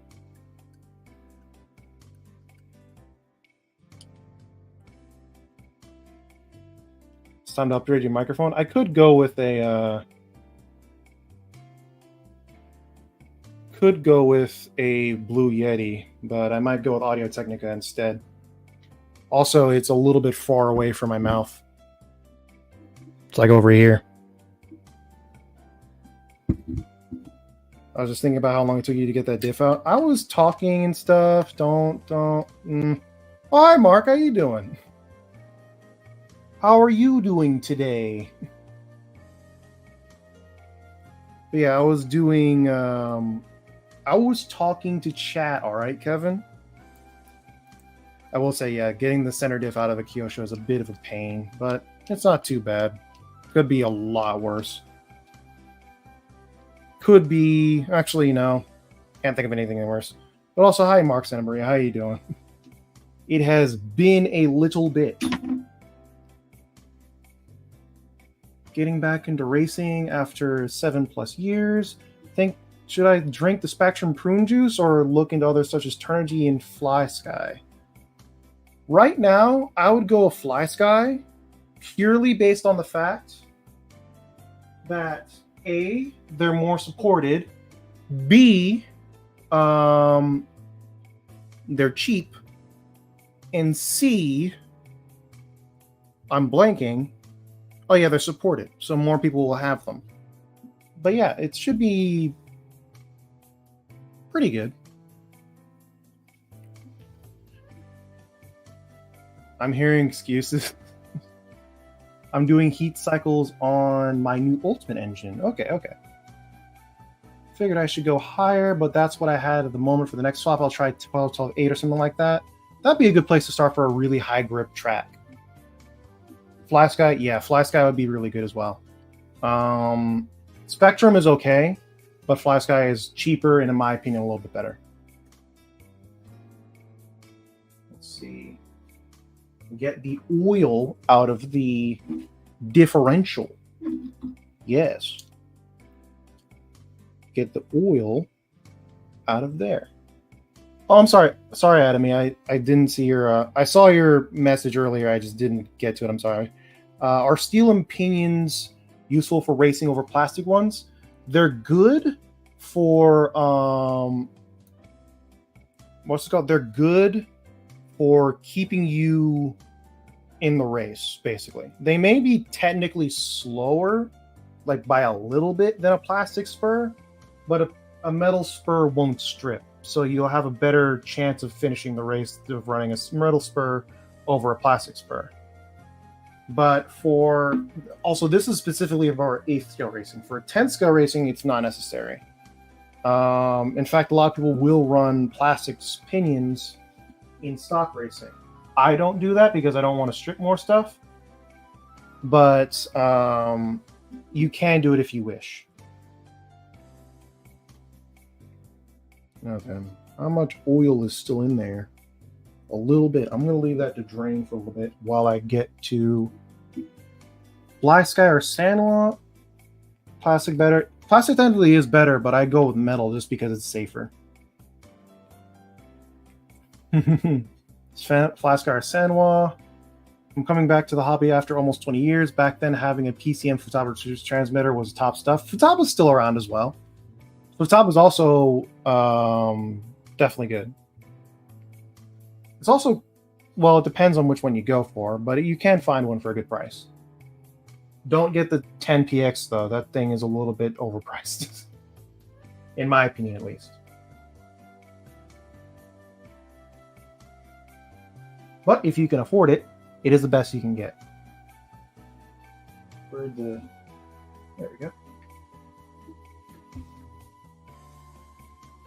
It's time to upgrade your microphone. I could go with a Blue Yeti, but I might go with Audio Technica instead. Also, it's a little bit far away from my mouth. It's like over here. I was just thinking about how long it took you to get that diff out. I was talking and stuff. Don't. Oh, hi, Mark. How you doing? How are you doing today? But yeah, I was doing. I was talking to chat. All right, Kevin. I will say, yeah, getting the center diff out of a Kyosho is a bit of a pain, but it's not too bad. Could be a lot worse. Could be, actually, no. Can't think of anything worse. But also, hi, Mark Santa Maria. How you doing? It has been a little bit. Getting back into racing after 7+ years. Should I drink the Spectrum prune juice or look into others such as Turnigy and Fly Sky? Right now, I would go with Fly Sky purely based on the fact that A, they're more supported, B, they're cheap, and C, I'm blanking, oh yeah, they're supported, so more people will have them. But yeah, it should be pretty good. I'm hearing excuses. I'm doing heat cycles on my new Ultimate engine. Okay. Figured I should go higher, but that's what I had at the moment. For the next swap, I'll try 12, 12, 8 or something like that. That'd be a good place to start for a really high grip track. Fly Sky, yeah, Fly Sky would be really good as well. Spectrum is okay, but Fly Sky is cheaper and, in my opinion, a little bit better. Let's see. Get the oil out of the differential. Yes. Get the oil out of there. Oh, I'm sorry. Sorry, Adamy. I didn't see your... I saw your message earlier. I just didn't get to it. I'm sorry. Are steel and pinions useful for racing over plastic ones? They're good for... what's it called? They're good for keeping you in the race, basically. They may be technically slower, like by a little bit, than a plastic spur, but a metal spur won't strip. So you'll have a better chance of finishing the race of running a metal spur over a plastic spur. But for... Also, this is specifically for 8th scale racing. For 10th scale racing, it's not necessary. In fact, a lot of people will run plastic pinions in stock racing. I don't do that because I don't want to strip more stuff, but you can do it if you wish. Okay, how much oil is still in there? A little bit. I'm going to leave that to drain for a little bit while I get to Fly Sky or Sanwa. Plastic better. Plastic technically is better, but I go with metal just because it's safer. Fly Sky or Sanwa. I'm coming back to the hobby after almost 20 years. Back then, having a PCM Futaba transmitter was top stuff. Futaba's still around as well. Futaba's also definitely good. It's also, well, it depends on which one you go for, but you can find one for a good price. Don't get the 10PX, though. That thing is a little bit overpriced. In my opinion, at least. But if you can afford it, it is the best you can get. There we go.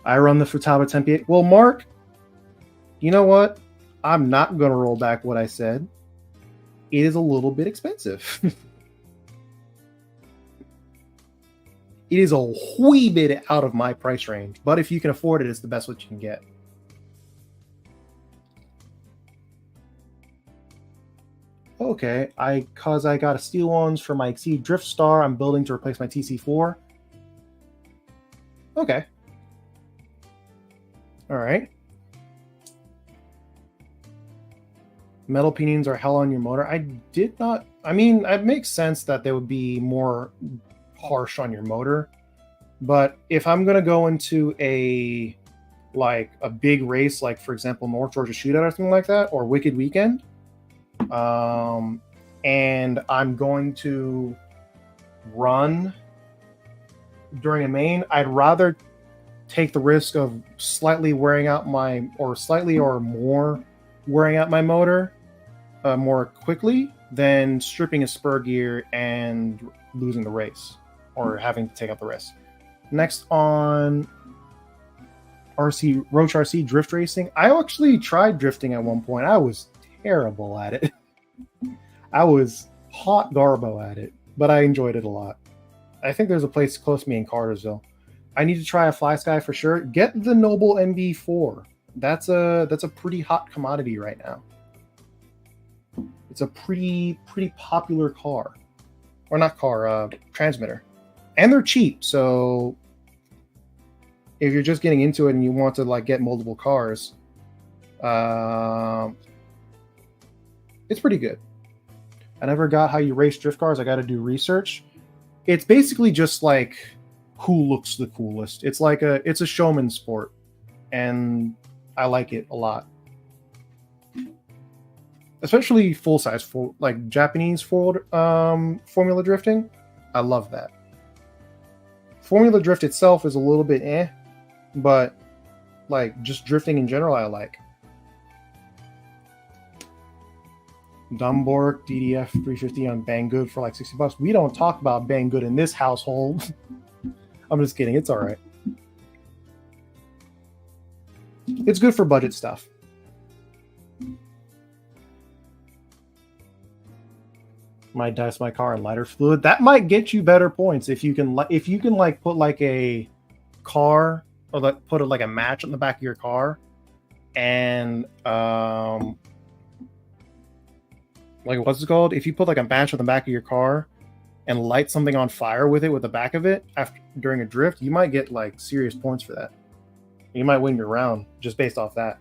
I run the Futaba 10PX. Well, Mark, you know what? I'm not going to roll back what I said. It is a little bit expensive. It is a wee bit out of my price range, but if you can afford it, it's the best what you can get. Okay, cause I got a steel ones for my Exceed Drift Star. I'm building to replace my TC4. Okay. All right. Metal pinions are hell on your motor. I did not. I mean, it makes sense that they would be more harsh on your motor, but if I'm gonna go into a big race, like for example North Georgia Shootout or something like that, or Wicked Weekend, and I'm going to run during a main, I'd rather take the risk of slightly wearing out my, or slightly or more wearing out my motor more quickly than stripping a spur gear and losing the race or having to take out the risk. Next on Roach RC drift racing. I actually tried drifting at one point. I was terrible at it. I was hot garbo at it, but I enjoyed it a lot. I think there's a place close to me in Cartersville. I need to try a Fly Sky for sure. Get the Noble MB4. That's a pretty hot commodity right now. It's a pretty popular car, or not car, transmitter, and they're cheap. So if you're just getting into it and you want to get multiple cars, it's pretty good. I never got how you race drift cars. I got to do research. It's basically just who looks the coolest. It's it's a showman sport, and I like it a lot. Especially full size, Japanese formula drifting. I love that. Formula drift itself is a little bit but just drifting in general, I like. Dumborg DDF 350 on Banggood for $60. We don't talk about Banggood in this household. I'm just kidding. It's all right. It's good for budget stuff. Might douse my car in lighter fluid. That might get you better points if you can put a car, or put a match on the back of your car, and what's it called? If you put a match on the back of your car and light something on fire with it, with the back of it during a drift, you might get serious points for that. You might win your round just based off that.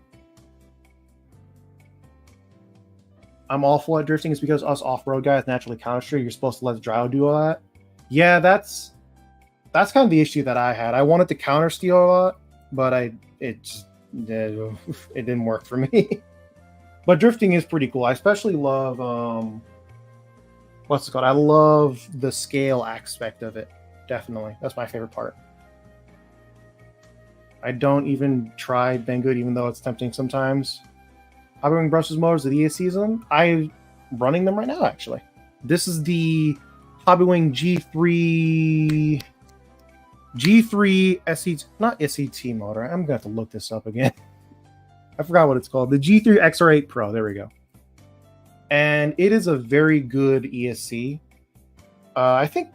I'm awful at drifting. It's because us off-road guys naturally counter. You're supposed to let the gyro do all that. Yeah, that's kind of the issue that I had. I wanted to counter steal a lot, but it didn't work for me. But drifting is pretty cool. I especially love what's it called? I love the scale aspect of it. Definitely, that's my favorite part. I don't even try Banggood, even though it's tempting sometimes. Hobbywing Brussels motors with ESCs on them. I'm running them right now, actually. This is the Hobbywing G3 SCT, not SCT motor. I'm gonna have to look this up again. I forgot what it's called. The G3 XR8 Pro. There we go. And it is a very good ESC. I think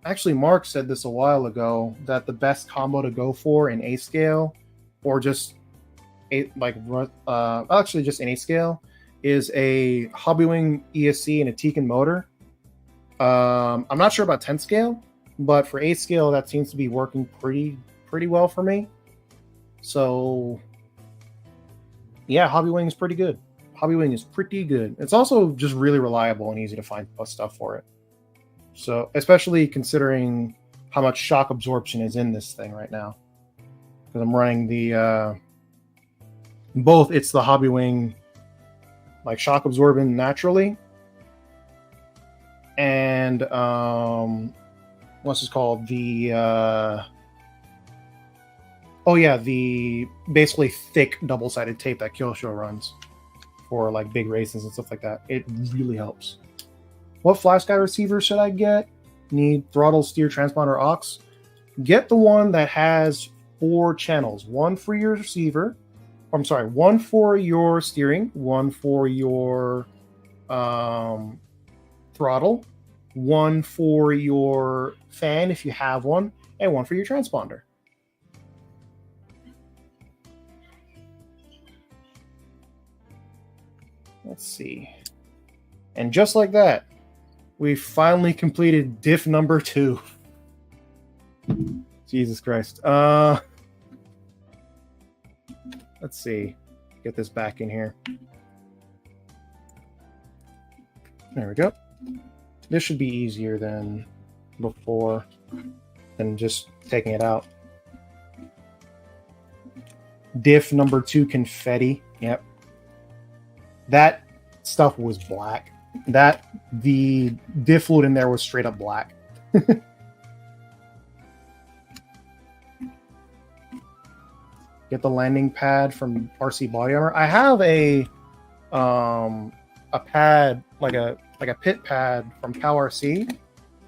actually Mark said this a while ago that the best combo to go for in A scale, or just actually just in A scale, is a Hobbywing ESC and a Tekin motor. I'm not sure about 10 scale, but for A scale that seems to be working pretty well for me. So yeah, Hobbywing is pretty good. Hobbywing is pretty good. It's also just really reliable and easy to find stuff for it. So, especially considering how much shock absorption is in this thing right now. Because I'm running the both. It's the Hobbywing like shock absorbent naturally, and what's this called? The the basically thick double-sided tape that Kyosho runs for like big races and stuff like that. It really helps. What flash guy receiver should I get? Need throttle, steer, transponder, aux. Get the one that has 4 channels. One for your receiver. I'm sorry, one for your steering, one for your throttle, one for your fan if you have one, and one for your transponder. Let's see. And just like that, we finally completed diff number 2. Jesus Christ. Let's see. Get this back in here. There we go. This should be easier than before, than just taking it out. Diff number 2 confetti. Yep. That stuff was black. The diff fluid in there was straight up black. Get the landing pad from RC Body Armor. I have a pad, like a pit pad from Cal RC,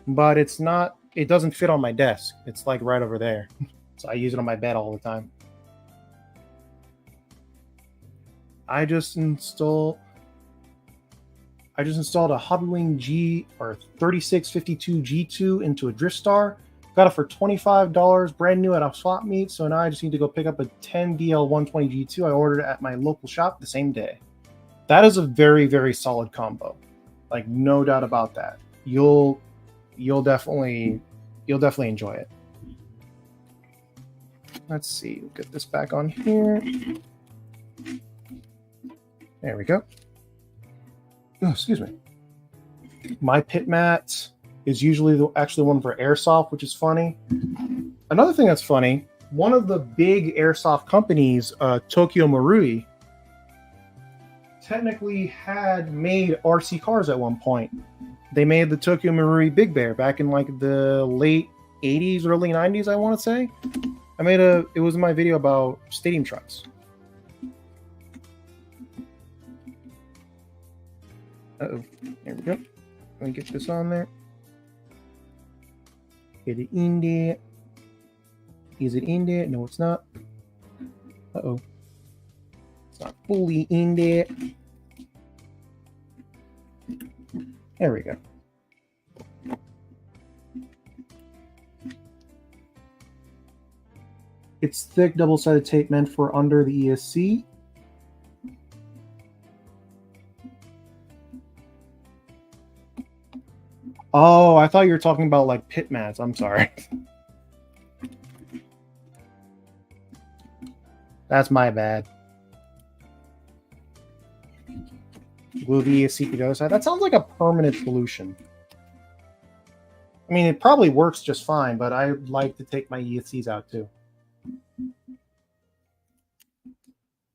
but it doesn't fit on my desk. It's like right over there. So I use it on my bed all the time. I just installed a Hobbywing G or 3652 G2 into a Drift Star. Got it for $25, brand new at a swap meet. So now I just need to go pick up a 10DL120 G2. I ordered it at my local shop the same day. That is a very, very solid combo. Like, no doubt about that. You'll definitely enjoy it. Let's see. We'll get this back on here. There we go. Oh, excuse me. My pit mat is usually actually one for airsoft, which is funny. Another thing that's funny, one of the big airsoft companies, Tokyo Marui, technically had made RC cars at one point. They made the Tokyo Marui Big Bear back in like the late 80s, early 90s, I want to say. It was in my video about stadium trucks. Uh-oh, there we go. Let me get this on there. Get it in there. Is it in there? No, it's not. Uh-oh. It's not fully in there. There we go. It's thick double-sided tape meant for under the ESC. Oh, I thought you were talking about like pit mats. I'm sorry. That's my bad. Glue the ESC to the other side. That sounds like a permanent solution. I mean, it probably works just fine, but I like to take my ESCs out too.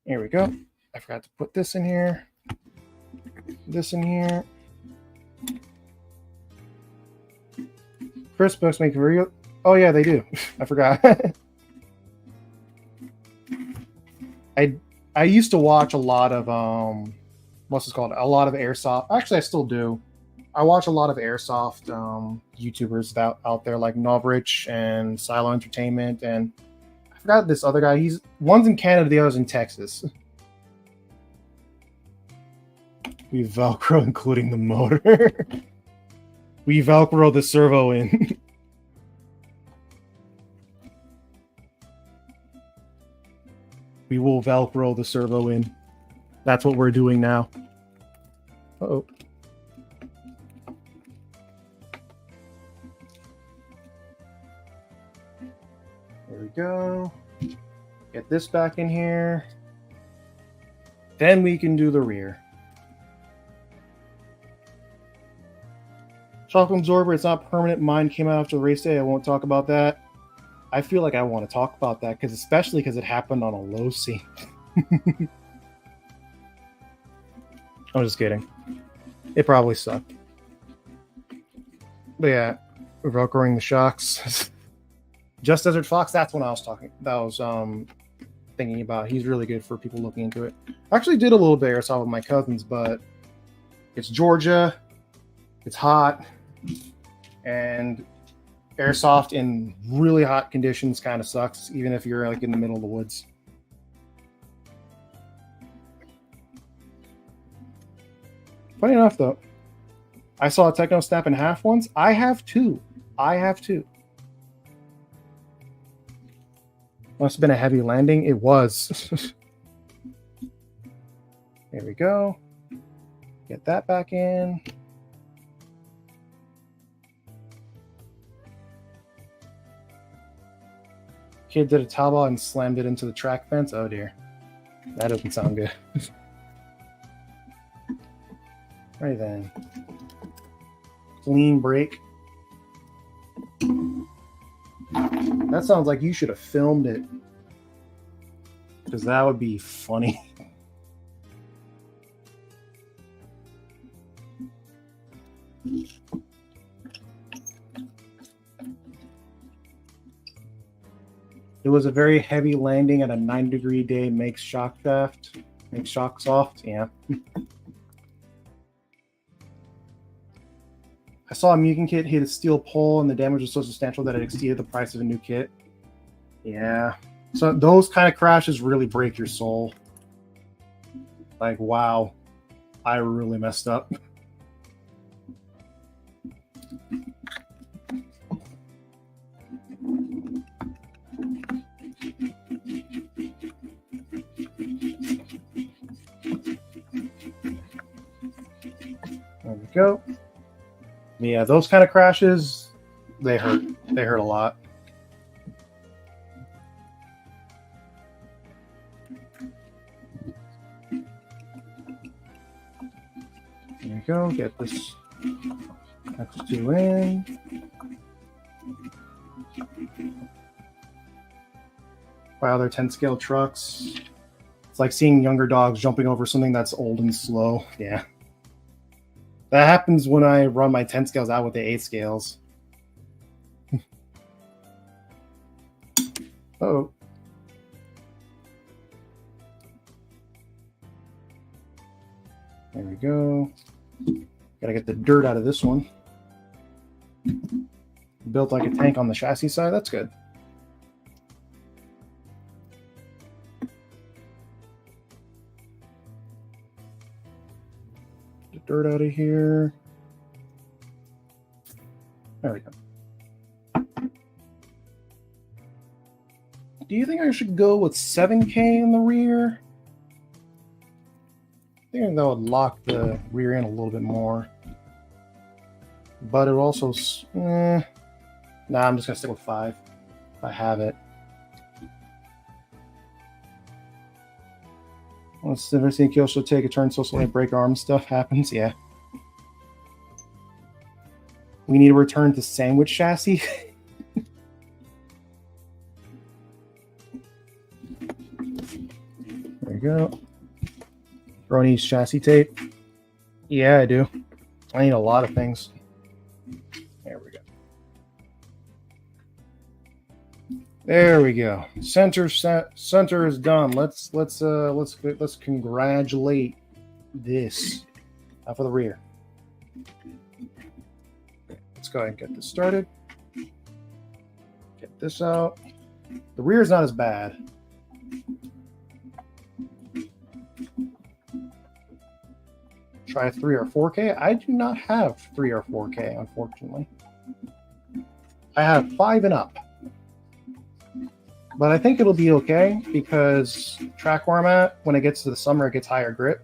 There we go. I forgot to put this in here. This in here. Chris books make real. Oh yeah, they do. I forgot. I used to watch a lot of what's it called? A lot of airsoft. Actually, I still do. I watch a lot of airsoft YouTubers out there like Novrich and Silo Entertainment, and I forgot this other guy. One's in Canada, the other's in Texas. We Velcro, including the motor. We Velcro the servo in. We will Velcro the servo in. That's what we're doing now. Uh-oh. There we go. Get this back in here. Then we can do the rear. Shock absorber, it's not permanent. Mine came out after the race day. I won't talk about that. I feel like I want to talk about that, especially because it happened on a low C. I'm just kidding. It probably sucked. But yeah, we're Velcroing the shocks. Just Desert Fox, that's what I was talking. That was thinking about. He's really good for people looking into it. I actually did a little bit of airsoft with my cousins, but it's Georgia, it's hot, and airsoft in really hot conditions kind of sucks, even if you're like in the middle of the woods. Funny enough, though, I saw a techno snap in half once. I have two. Must have been a heavy landing. It was. There we go. Get that back in. Kid did a towel ball and slammed it into the track fence. Oh dear. That doesn't sound good. Right then. Clean break. That sounds like you should have filmed it. Because that would be funny. It was a very heavy landing at a 9-degree day. Makes shock shaft. Makes shock soft. Yeah. I saw a Mugen kit hit a steel pole and the damage was so substantial that it exceeded the price of a new kit. Yeah. So those kind of crashes really break your soul. Like, wow. I really messed up. There we go. Yeah, those kind of crashes, they hurt. They hurt a lot. There we go. Get this X2 in. Wow, they're 10 scale trucks. It's like seeing younger dogs jumping over something that's old and slow. Yeah. That happens when I run my 10 scales out with the 8 scales. Oh. There we go. Gotta get the dirt out of this one. Built like a tank on the chassis side. That's good. Dirt out of here. There we go. Do you think I should go with 7K in the rear? I think that would lock the rear end a little bit more. But it also... Nah, I'm just going to stick with 5. If I have it. Once the everything kills, she'll take a turn so slowly break arm stuff happens. Yeah. We need to return to sandwich chassis. There you go. Bro needs chassis tape. Yeah, I do. I need a lot of things. There we go. There we go. Center is done. Let's congratulate this. Now for the rear. Let's go ahead and get this started. Get this out. The rear is not as bad. Try 3 or 4K. I do not have 3 or 4K, unfortunately. I have 5 and up. But I think it'll be okay because track where I'm at, when it gets to the summer, it gets higher grip.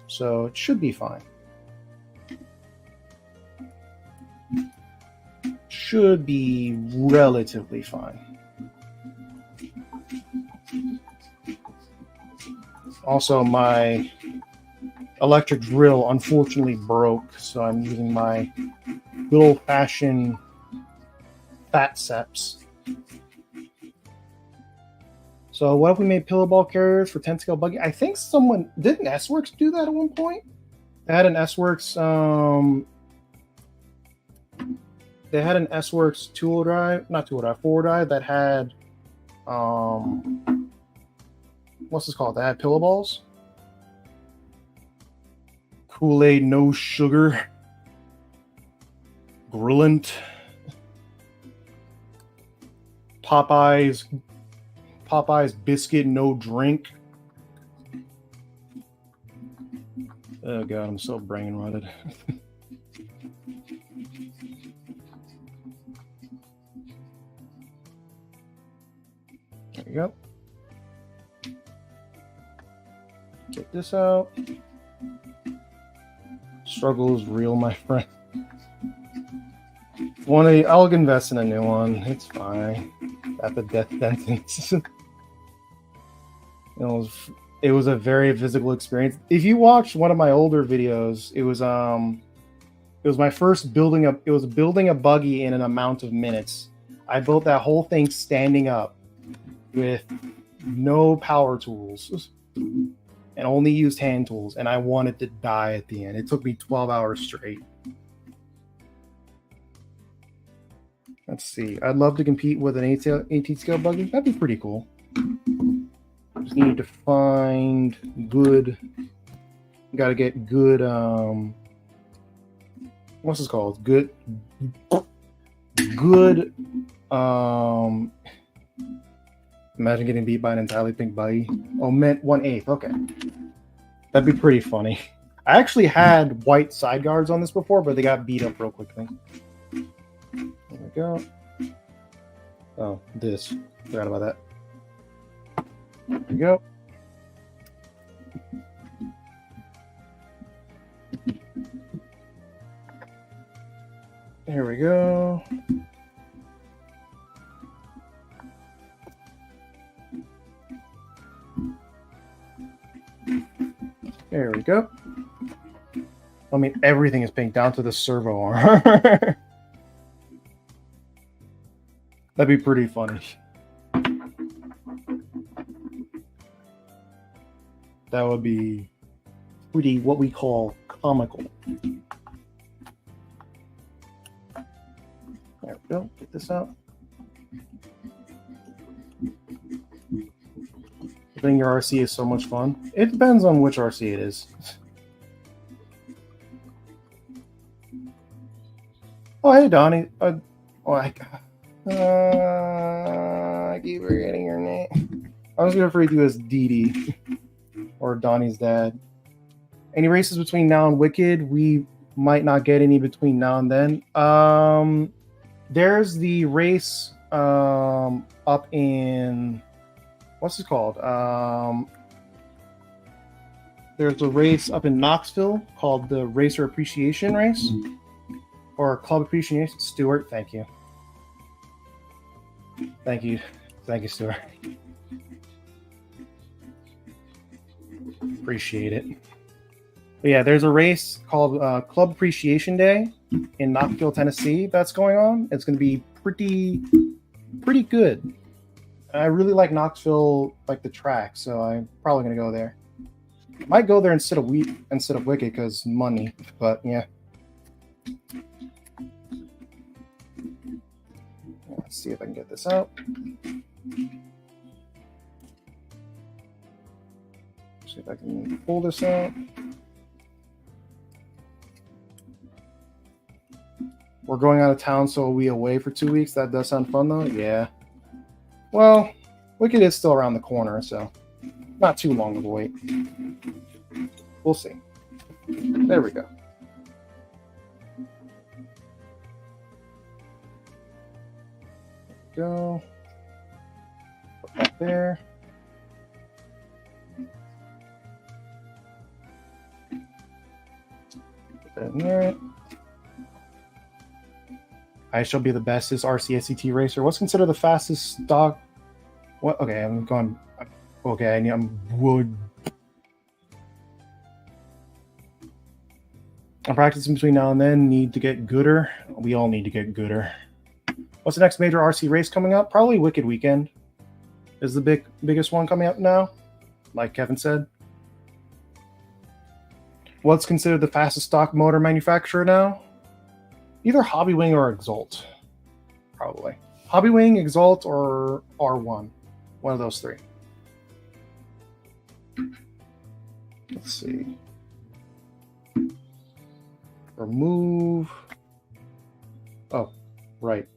So it should be fine. Should be relatively fine. Also, my electric drill unfortunately broke, so I'm using my good old-fashioned fat seps. So what if we made pillow ball carriers for 10 scale buggy? I think someone didn't S-Works do that at one point. They had an S-Works they had an S-Works four-wheel drive that had what's this called? That had pillow balls. Kool-Aid, no sugar. Grillant. Popeyes biscuit, no drink. Oh god, I'm so brain rotted. There you go. Get this out. Struggle is real, my friend. I'll invest in a new one. It's fine. At the death sentence. It was a very physical experience. If you watch one of my older videos, it was my first building a buggy in an amount of minutes. I built that whole thing standing up with no power tools and only used hand tools, and I wanted to die at the end. It took me 12 hours straight. Let's see. I'd love to compete with an 18 scale buggy. That'd be pretty cool. Just need to find good. Got to get good. What's this called? Good. Imagine getting beat by an entirely pink buggy. Oh, meant 1/8. Okay, that'd be pretty funny. I actually had white side guards on this before, but they got beat up real quickly. There we go. Oh, this. Forgot about that. There we go. Here we go. There we go. I mean, everything is pink down to the servo arm. That'd be pretty funny. That would be pretty what we call comical. There we go. Get this out. I think your RC is so much fun. It depends on which RC it is. Oh, hey, Donnie. I keep forgetting your name. I was going to refer to you as Dee Dee or Donnie's dad. Any races between now and Wicked? We might not get any between now and then. There's the race up in... What's it called? There's a race up in Knoxville called the Racer Appreciation Race. Or Club Appreciation. Stuart, thank you. Thank you, Stuart. Appreciate it. But yeah, there's a race called Club Appreciation Day in Knoxville, Tennessee that's going on. It's going to be pretty good. I really like Knoxville, like the track, so I'm probably going to go there. I might go there instead of Wicked because money, but yeah. Let's see if I can get this out. See if I can pull this out. We're going out of town, so we'll be away for 2 weeks. That does sound fun, though. Yeah. Well, Wicked is still around the corner, so not too long of a wait. We'll see. There we go. Go. Put that there. Put that in there. I shall be the bestest RCSCT racer. What's considered the fastest stock? What? Okay, I'm going. Okay, I'm practicing between now and then. Need to get gooder. We all need to get gooder. What's the next major RC race coming up? Probably Wicked Weekend is the biggest one coming up now, like Kevin said. What's considered the fastest stock motor manufacturer now? Either Hobbywing or Exalt, probably. Hobbywing, Exalt, or R1. One of those three. Let's see. Remove. Oh, right.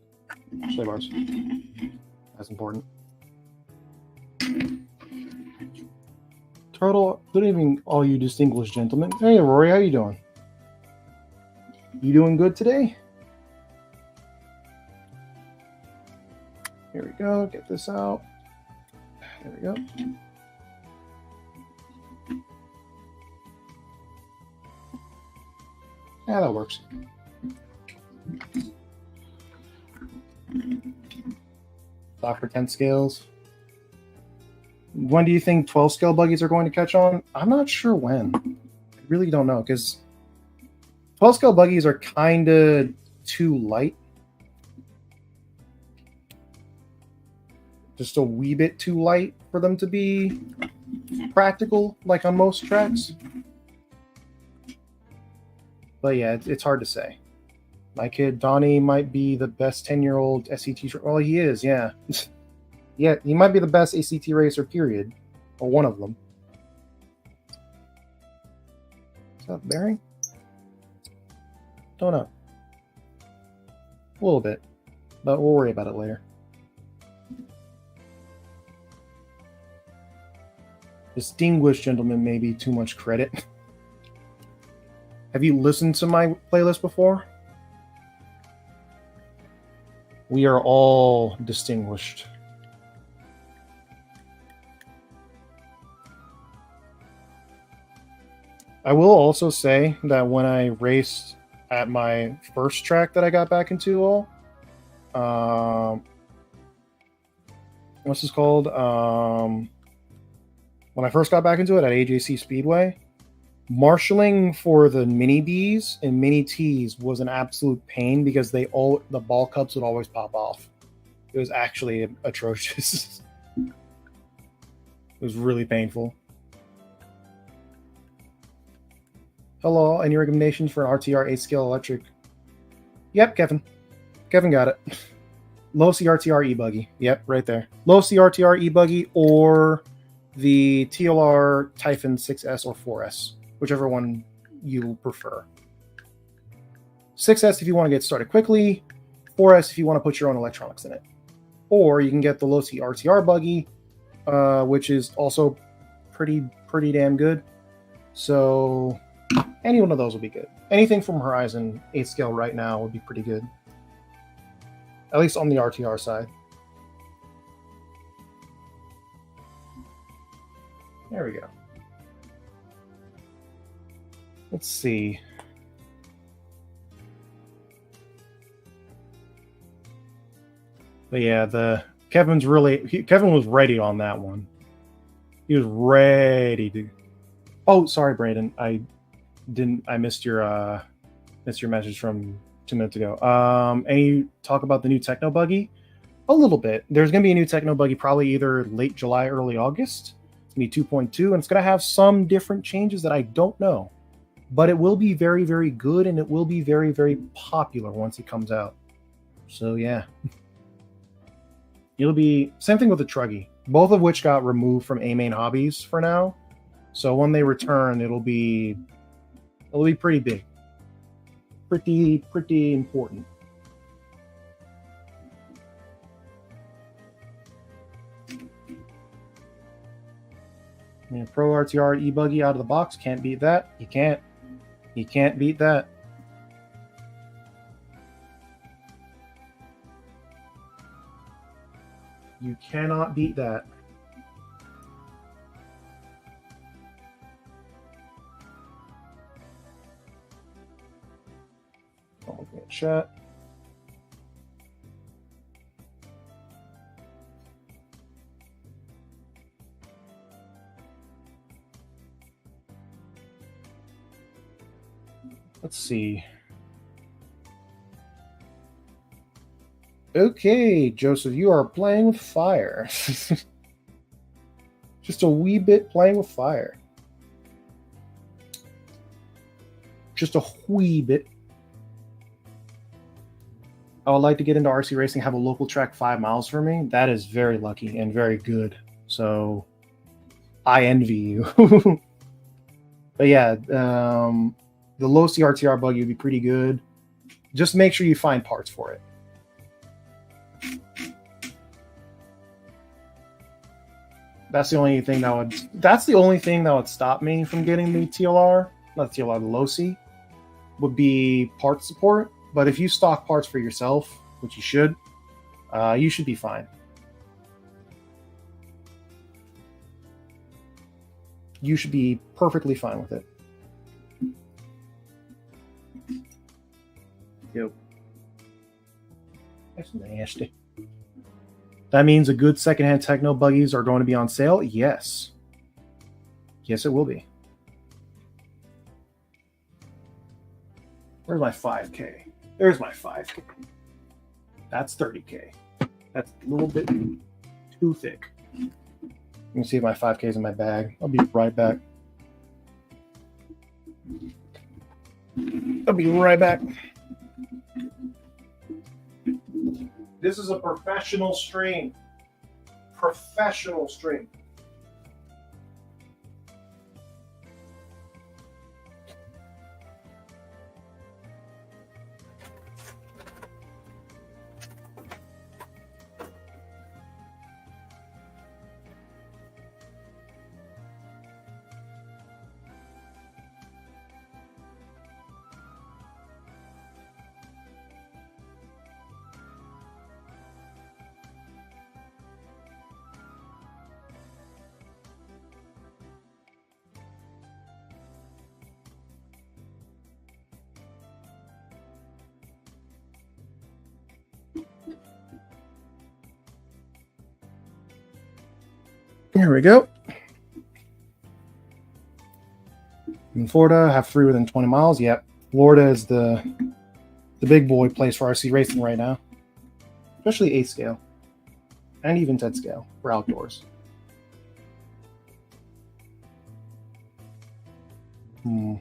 Slave bars. That's important. Turtle, good evening, all you distinguished gentlemen. Hey, Rory, how you doing? You doing good today? Here we go. Get this out. There we go. Yeah, that works. Stock for 10 scales. When do you think 12 scale buggies are going to catch on? I'm not sure when. I really don't know, because 12 scale buggies are kind of too light. Just a wee bit too light for them to be practical, like on most tracks. But yeah, it's hard to say. My kid, Donnie, might be the best 10-year-old SCT. Well, he is, yeah. Yeah, he might be the best ACT racer, period. Or one of them. Is that a bearing? Don't know. A little bit. But we'll worry about it later. Distinguished gentleman may be too much credit. Have you listened to my playlist before? We are all distinguished. I will also say that when I raced at my first track that I got back into all, what's this called? When I first got back into it at AJC Speedway, marshalling for the mini Bs and mini Ts was an absolute pain because the ball cups would always pop off. It was actually atrocious. It was really painful. Hello, any recommendations for an RTR 8-scale electric? Yep, Kevin. Kevin got it. Low CRTR e-buggy. Yep, right there. Low CRTR e-buggy or the TLR Typhon 6S or 4S. Whichever one you prefer. 6S if you want to get started quickly. 4S if you want to put your own electronics in it. Or you can get the low CRTR buggy, which is also pretty damn good. So any one of those will be good. Anything from Horizon 8 scale right now would be pretty good. At least on the RTR side. There we go. Let's see. But yeah, Kevin was ready on that one. He was ready to. Oh, sorry, Brandon. I missed your message from 2 minutes ago. Any talk about the new Techno buggy? A little bit. There's going to be a new Techno buggy probably either late July, early August. It's going to be 2.2, and it's going to have some different changes that I don't know. But it will be very, very good, and it will be very, very popular once it comes out. So, yeah. It'll be... Same thing with the Truggy. Both of which got removed from A-Main Hobbies for now. So when they return, it'll be pretty big. Pretty important. Yeah, Pro RTR e-buggy out of the box. Can't beat that. You can't. You can't beat that. You cannot beat that. I'm looking at chat. Let's see. Okay, Joseph, you are playing with fire. Just a wee bit playing with fire. Just a wee bit. I would like to get into RC racing, have a local track 5 miles from me. That is very lucky and very good. So I envy you. But yeah, the low CRTR buggy would be pretty good. Just make sure you find parts for it. That's the only thing that would stop me from getting the TLR, not the TLR, the low C, would be part support. But if you stock parts for yourself, which you should be fine. You should be perfectly fine with it. Yep. That's nasty. That means a good secondhand techno buggies are going to be on sale? Yes. Yes, it will be. Where's my 5K? There's my 5K. That's 30K. That's a little bit too thick. Let me see if my 5K is in my bag. I'll be right back. I'll be right back. This is a professional stream. Professional stream. Here we go. In Florida, have 3 within 20 miles. Yep. Florida is the big boy place for RC racing right now. Especially 8 scale. And even 10 scale for outdoors. But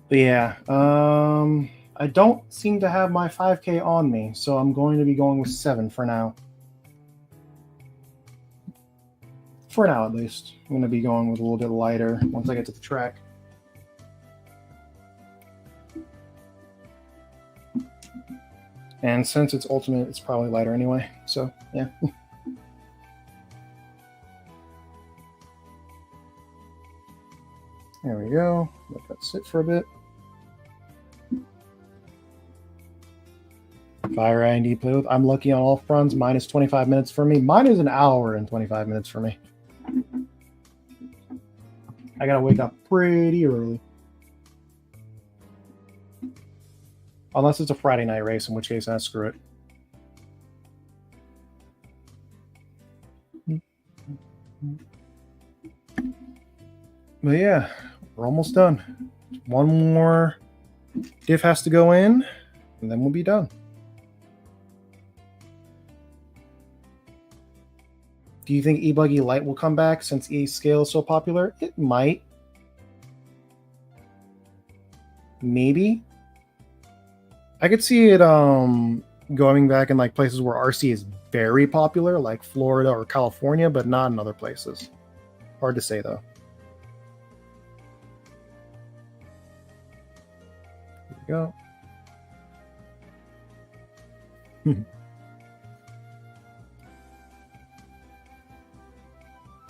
yeah, I don't seem to have my 5K on me, so I'm going to be going with 7 for now. For now, at least. I'm going to be going with a little bit lighter once I get to the track. And since it's ultimate, it's probably lighter anyway. So, yeah. There we go. Let that sit for a bit. Fire IND play with. I'm lucky on all fronts. Mine is 25 minutes for me. Mine is an hour and 25 minutes for me. I gotta wake up pretty early. Unless it's a Friday night race, in which case, screw it. But yeah, we're almost done. One more diff has to go in, and then we'll be done. Do you think eBuggy Lite will come back since E-Scale is so popular? It might. Maybe. I could see it going back in like places where RC is very popular, like Florida or California, but not in other places. Hard to say, though. Here we go.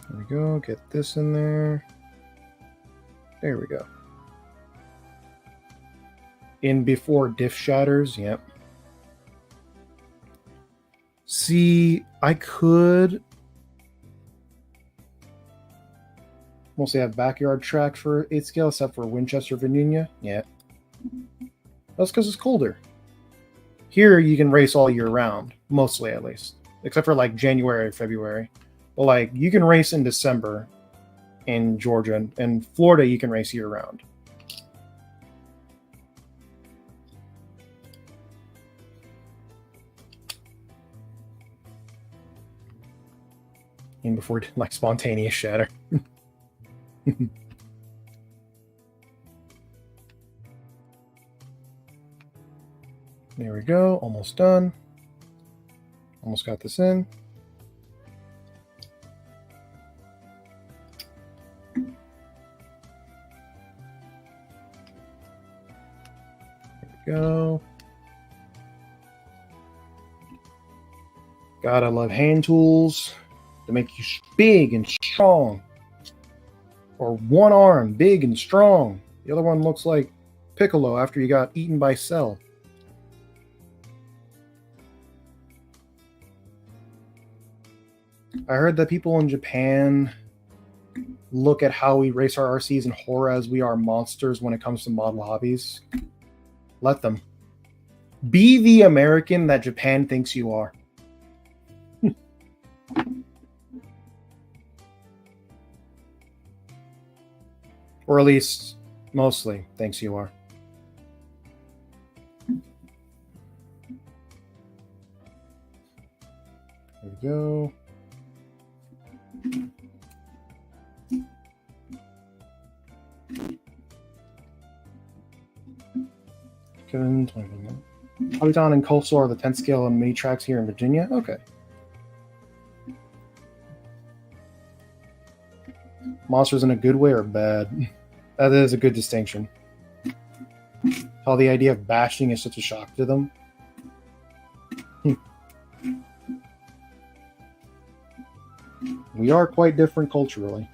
There we go. Get this in there. There we go. In before diff shatters, yep. See, I could mostly have backyard track for 8 scale, except for Winchester, Virginia. Yeah. That's because it's colder. Here, you can race all year round, mostly at least, except for like January, February. But like, you can race in December in Georgia, and Florida, you can race year round. And before like spontaneous shatter. There we go, almost done. Almost got this in. There we go. God, I love hand tools to make you big and strong. Or one arm, big and strong. The other one looks like Piccolo after he got eaten by Cell. I heard that people in Japan look at how we race our RCs in horror as we are monsters when it comes to model hobbies. Let them. Be the American that Japan thinks you are. Or at least, mostly, thinks you are. There we go. Kevin, 21. Hobbyton and Coastal are the 10th scale and mini tracks here in Virginia. Okay. Monsters in a good way or bad? That is a good distinction. How the idea of bashing is such a shock to them. We are quite different culturally.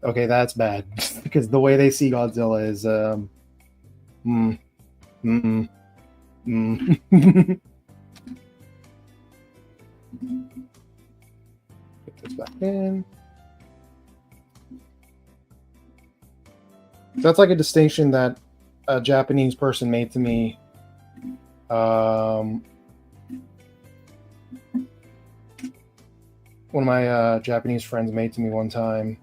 Okay, that's bad. Because the way they see Godzilla is Get this back in. That's like a distinction that a Japanese person made to me. One of my Japanese friends made to me one time.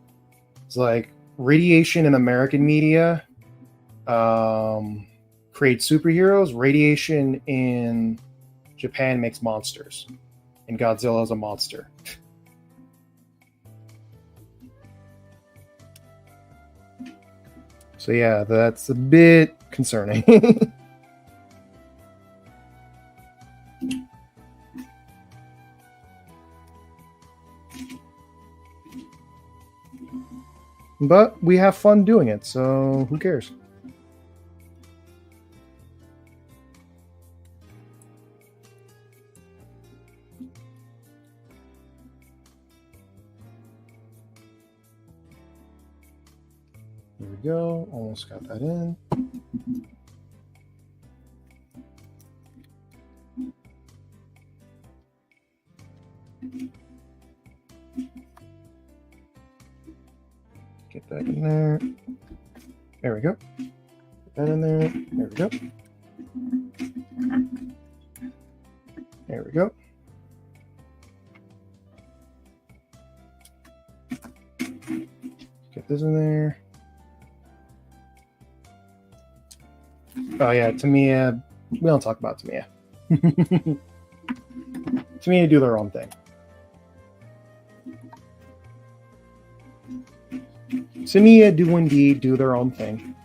It's like radiation in American media creates superheroes. Radiation in Japan makes monsters, and Godzilla is a monster. So yeah, that's a bit concerning. But we have fun doing it, so who cares? There we go. Almost got that in. Get that in there. There we go. Get that in there. There we go. There we go. Get this in there. Oh yeah, Tamiya. We don't talk about Tamiya. Tamiya do their own thing. Tamiya do indeed do their own thing.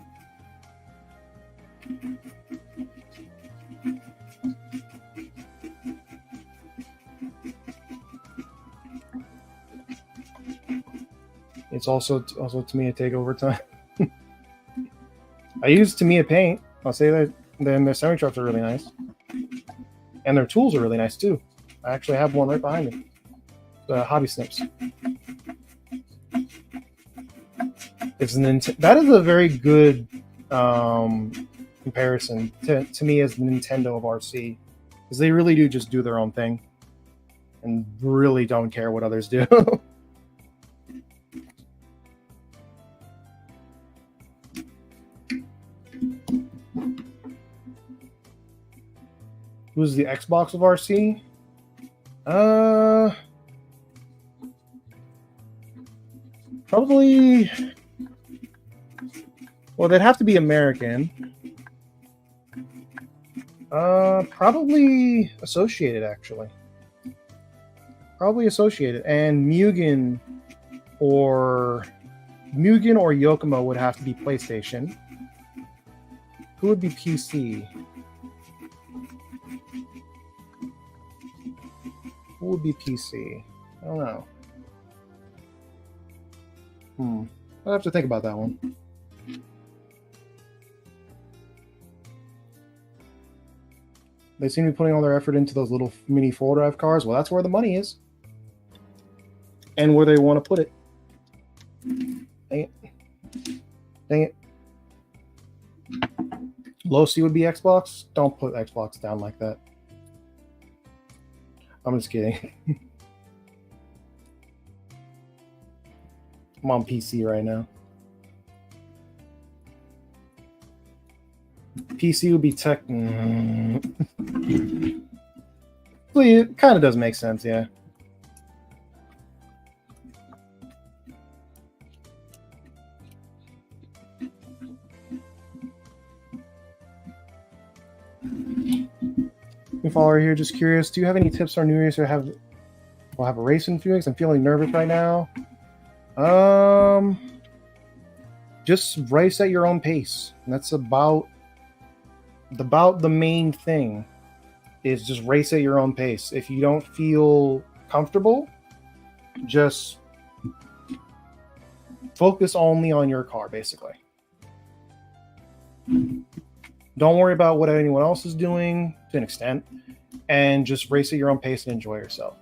It's also Tamiya takeover time. I use Tamiya paint. I'll say that. Then their semi trucks are really nice, and their tools are really nice too. I actually have one right behind me. Hobby Snips. It's that is a very good comparison to me as the Nintendo of RC, because they really do just do their own thing and really don't care what others do. Who's the Xbox of RC? Probably. Well, they'd have to be American. Probably Associated, actually. Probably Associated. And Mugen or Yokomo would have to be PlayStation. Who would be PC? Who would be PC? I don't know. I'll have to think about that one. They seem to be putting all their effort into those little mini 4-drive cars. Well, that's where the money is. And where they want to put it. Dang it. Low C would be Xbox? Don't put Xbox down like that. I'm just kidding. I'm on PC right now. PC would be tech. Well, it kind of does make sense, yeah. Follower here, just curious. Do you have any tips for New Year's or have a race in 2 weeks? I'm feeling nervous right now. Just race at your own pace. And that's about the main thing. Is just race at your own pace. If you don't feel comfortable, just focus only on your car, basically. Don't worry about what anyone else is doing to an extent, and just race at your own pace and enjoy yourself.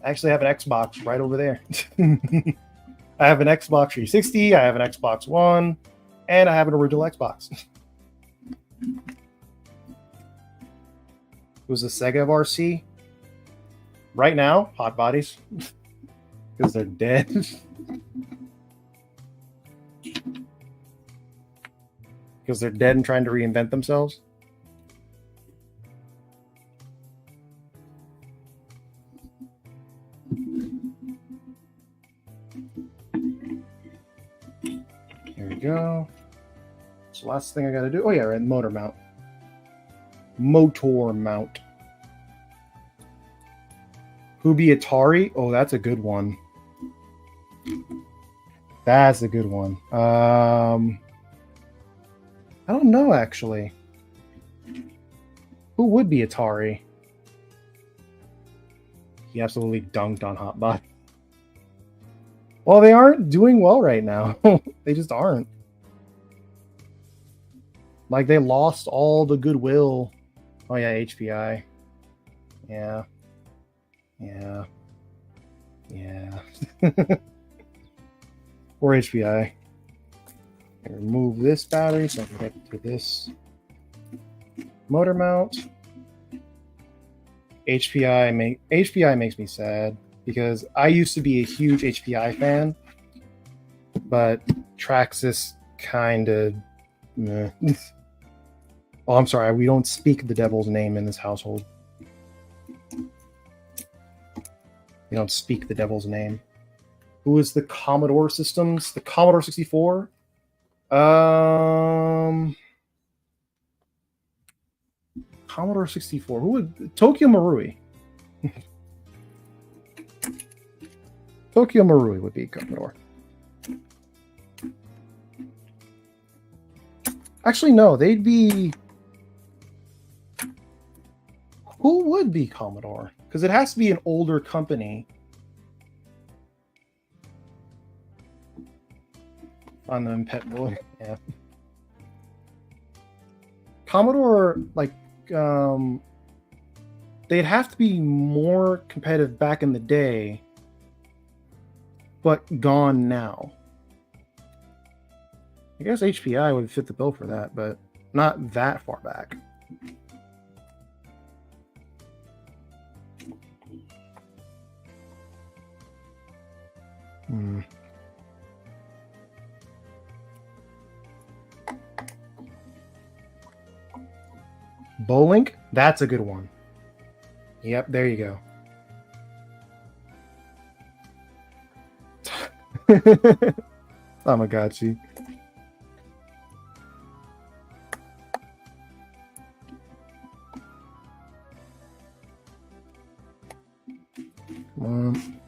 I actually have an Xbox right over there. I have an Xbox 360, I have an Xbox One, and I have an original Xbox. It was a Sega of RC. Right now, Hot Bodies. Because they're dead. Because they're dead and trying to reinvent themselves. Here we go. So last thing I gotta do. Oh yeah, right, motor mount. Motor mount. Who be Atari? Oh, that's a good one. That's a good one. I don't know, actually. Who would be Atari? He absolutely dunked on Hotbot. Well, they aren't doing well right now. They just aren't. Like, they lost all the goodwill. Oh, yeah, HPI. Yeah. Yeah. Yeah. Or HPI. Remove this battery so I can get to this motor mount. HPI makes me sad because I used to be a huge HPI fan, but Traxxas kind of. Oh, I'm sorry. We don't speak the devil's name in this household. We don't speak the devil's name. Who is the Commodore systems? The Commodore 64. Commodore 64. Who would Tokyo Marui? Tokyo Marui would be Commodore. Actually, no, they'd be. Who would be Commodore? Because it has to be an older company. On the Pet Boy, yeah. Commodore, like, they'd have to be more competitive back in the day, but gone now. I guess HPI would fit the bill for that, but not that far back. Bowlink? That's a good one. Yep, there you go. Tamagotchi. Come on.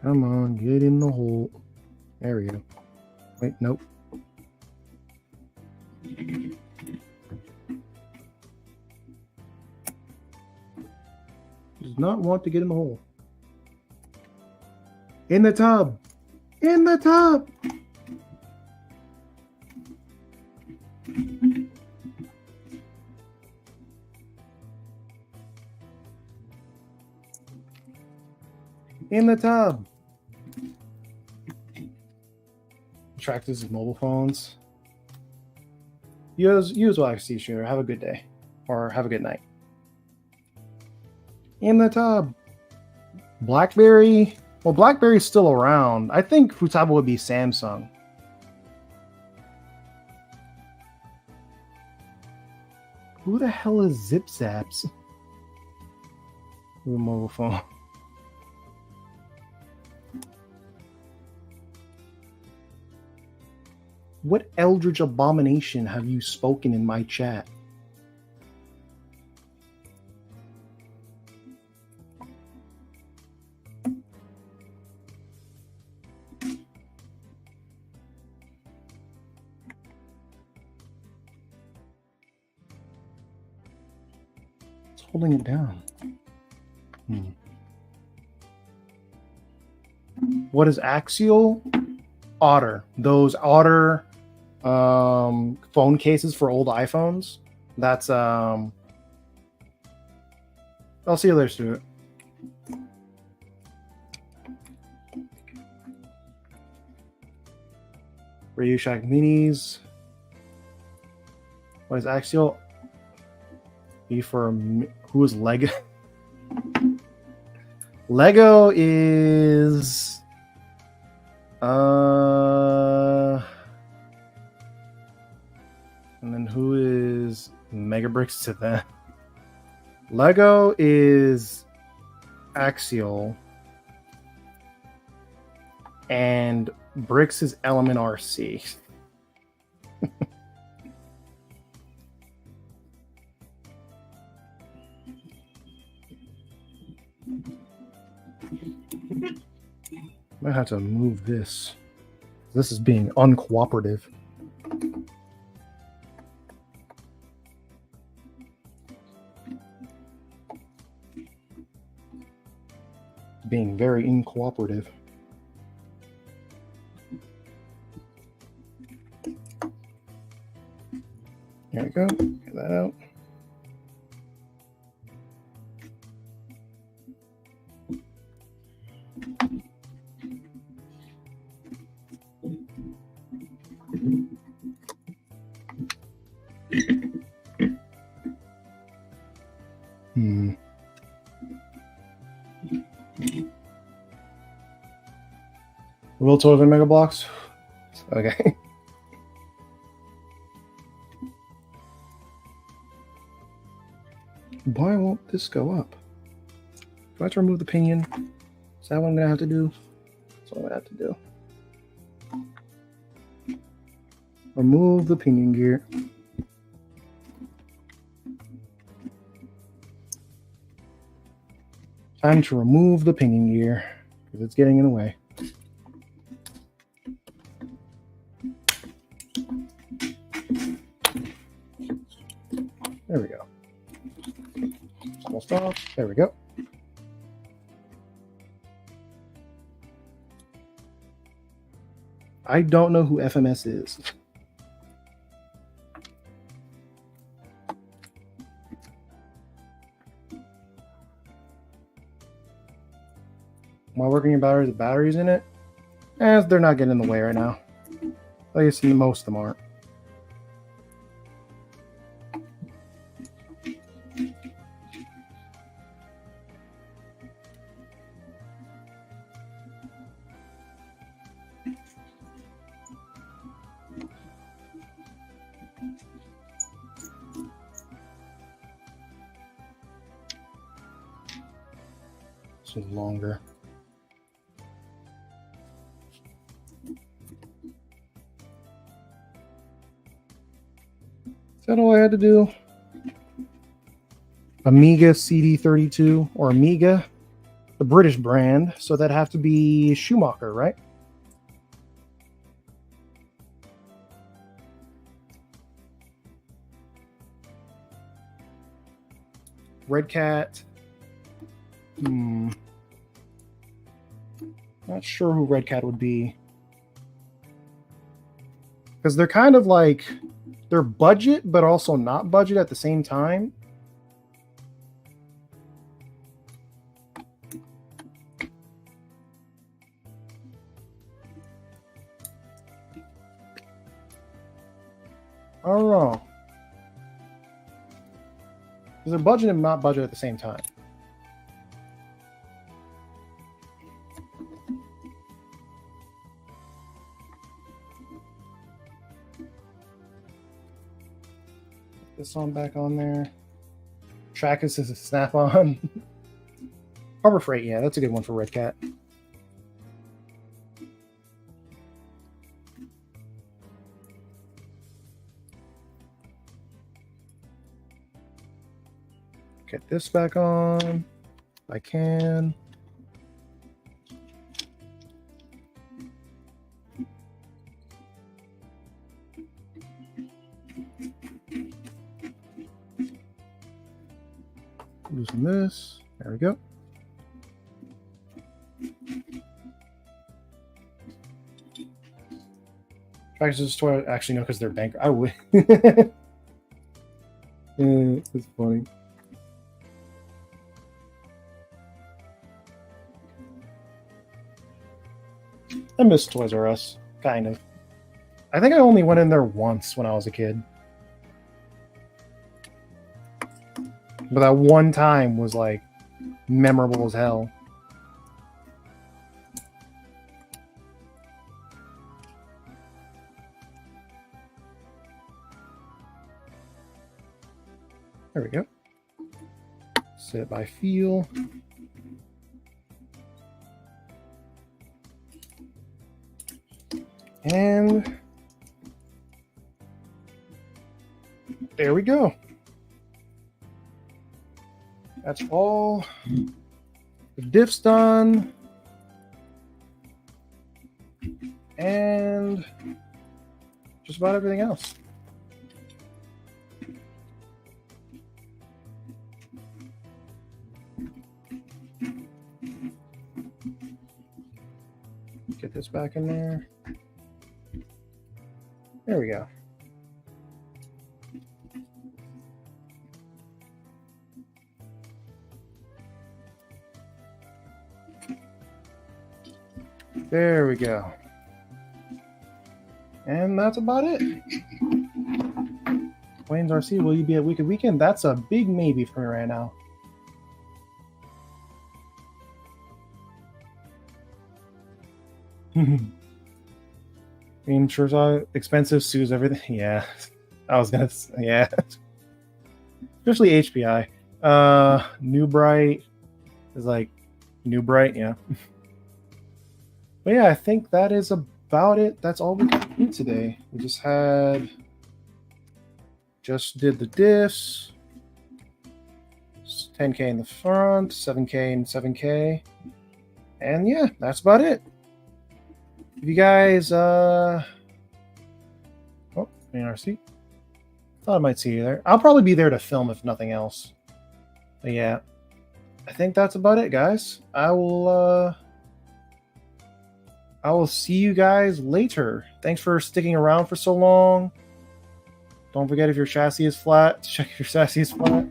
Come on, get in the hole. There we go. Wait, nope. Does not want to get in the hole. In the tub. In the tub. In the tub. Track this with mobile phones. Use what I see, shooter. Have a good day. Or have a good night. In the tub. BlackBerry. Well, BlackBerry's still around. I think Futaba would be Samsung. Who the hell is Zip Zaps? With a mobile phone. What eldritch abomination have you spoken in my chat? It's holding it down. What is Axial? Otter. Those Otter phone cases for old iPhones. That's I'll see you later, Stuart. Radio Shack Minis. What is Axial? E for who is Lego? Lego is and then who is Megabricks to that? Lego is Axial and Bricks is Element RC. I might have to move this. This is being uncooperative. Being very uncooperative. There we go. Get that out. Will 12 mega blocks? Okay. Why won't this go up? Do I have to remove the pinion? Is that what I'm gonna have to do? That's what I'm gonna have to do. Remove the pinion gear. Time to remove the pinion gear because it's getting in the way. There we go. Almost off. There we go. I don't know who FMS is. While working your batteries, the batteries in it, they're not getting in the way right now. At least most of them aren't. This is longer. Is that all I had to do? Amiga CD32 or Amiga, the British brand, so that'd have to be Schumacher, right? Red Cat. Not sure who Red Cat would be. Because they're kind of like, they're budget, but also not budget at the same time. I don't know. Because they're budget and not budget at the same time. This one back on there. Trackers is a snap-on. Harbor Freight, yeah, that's a good one for Red Cat. Get this back on if I can. Loosen this. There we go. Practices toilet. Actually, no, because they're bank. I would. Yeah, it's funny. I miss Toys R Us, kind of. I think I only went in there once when I was a kid. But that one time was like memorable as hell. There we go. Set it by feel. And there we go. That's all. The diff's done. And just about everything else. Get this back in there. There we go. There we go. And that's about it. Wayne's RC, will you be at Wicked Weekend? That's a big maybe for me right now. I'm sure it's expensive, sues everything. Yeah. I was gonna say, yeah. Especially HPI. New Bright is like New Bright, yeah. But yeah, I think that is about it. That's all we got to do today. We just did the diffs. 10K in the front, 7K and 7K. And yeah, that's about it. If you guys, oh, NRC. Thought I might see you there. I'll probably be there to film if nothing else. But yeah, I think that's about it, guys. I will see you guys later. Thanks for sticking around for so long. Don't forget, if your chassis is flat, check if your chassis is flat.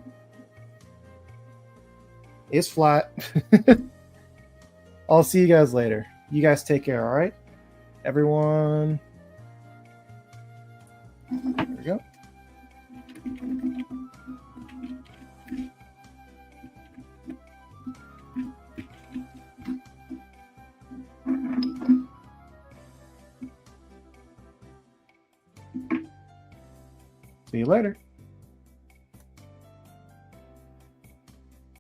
It's flat. I'll see you guys later. You guys take care, all right? Everyone. There we go. See you later.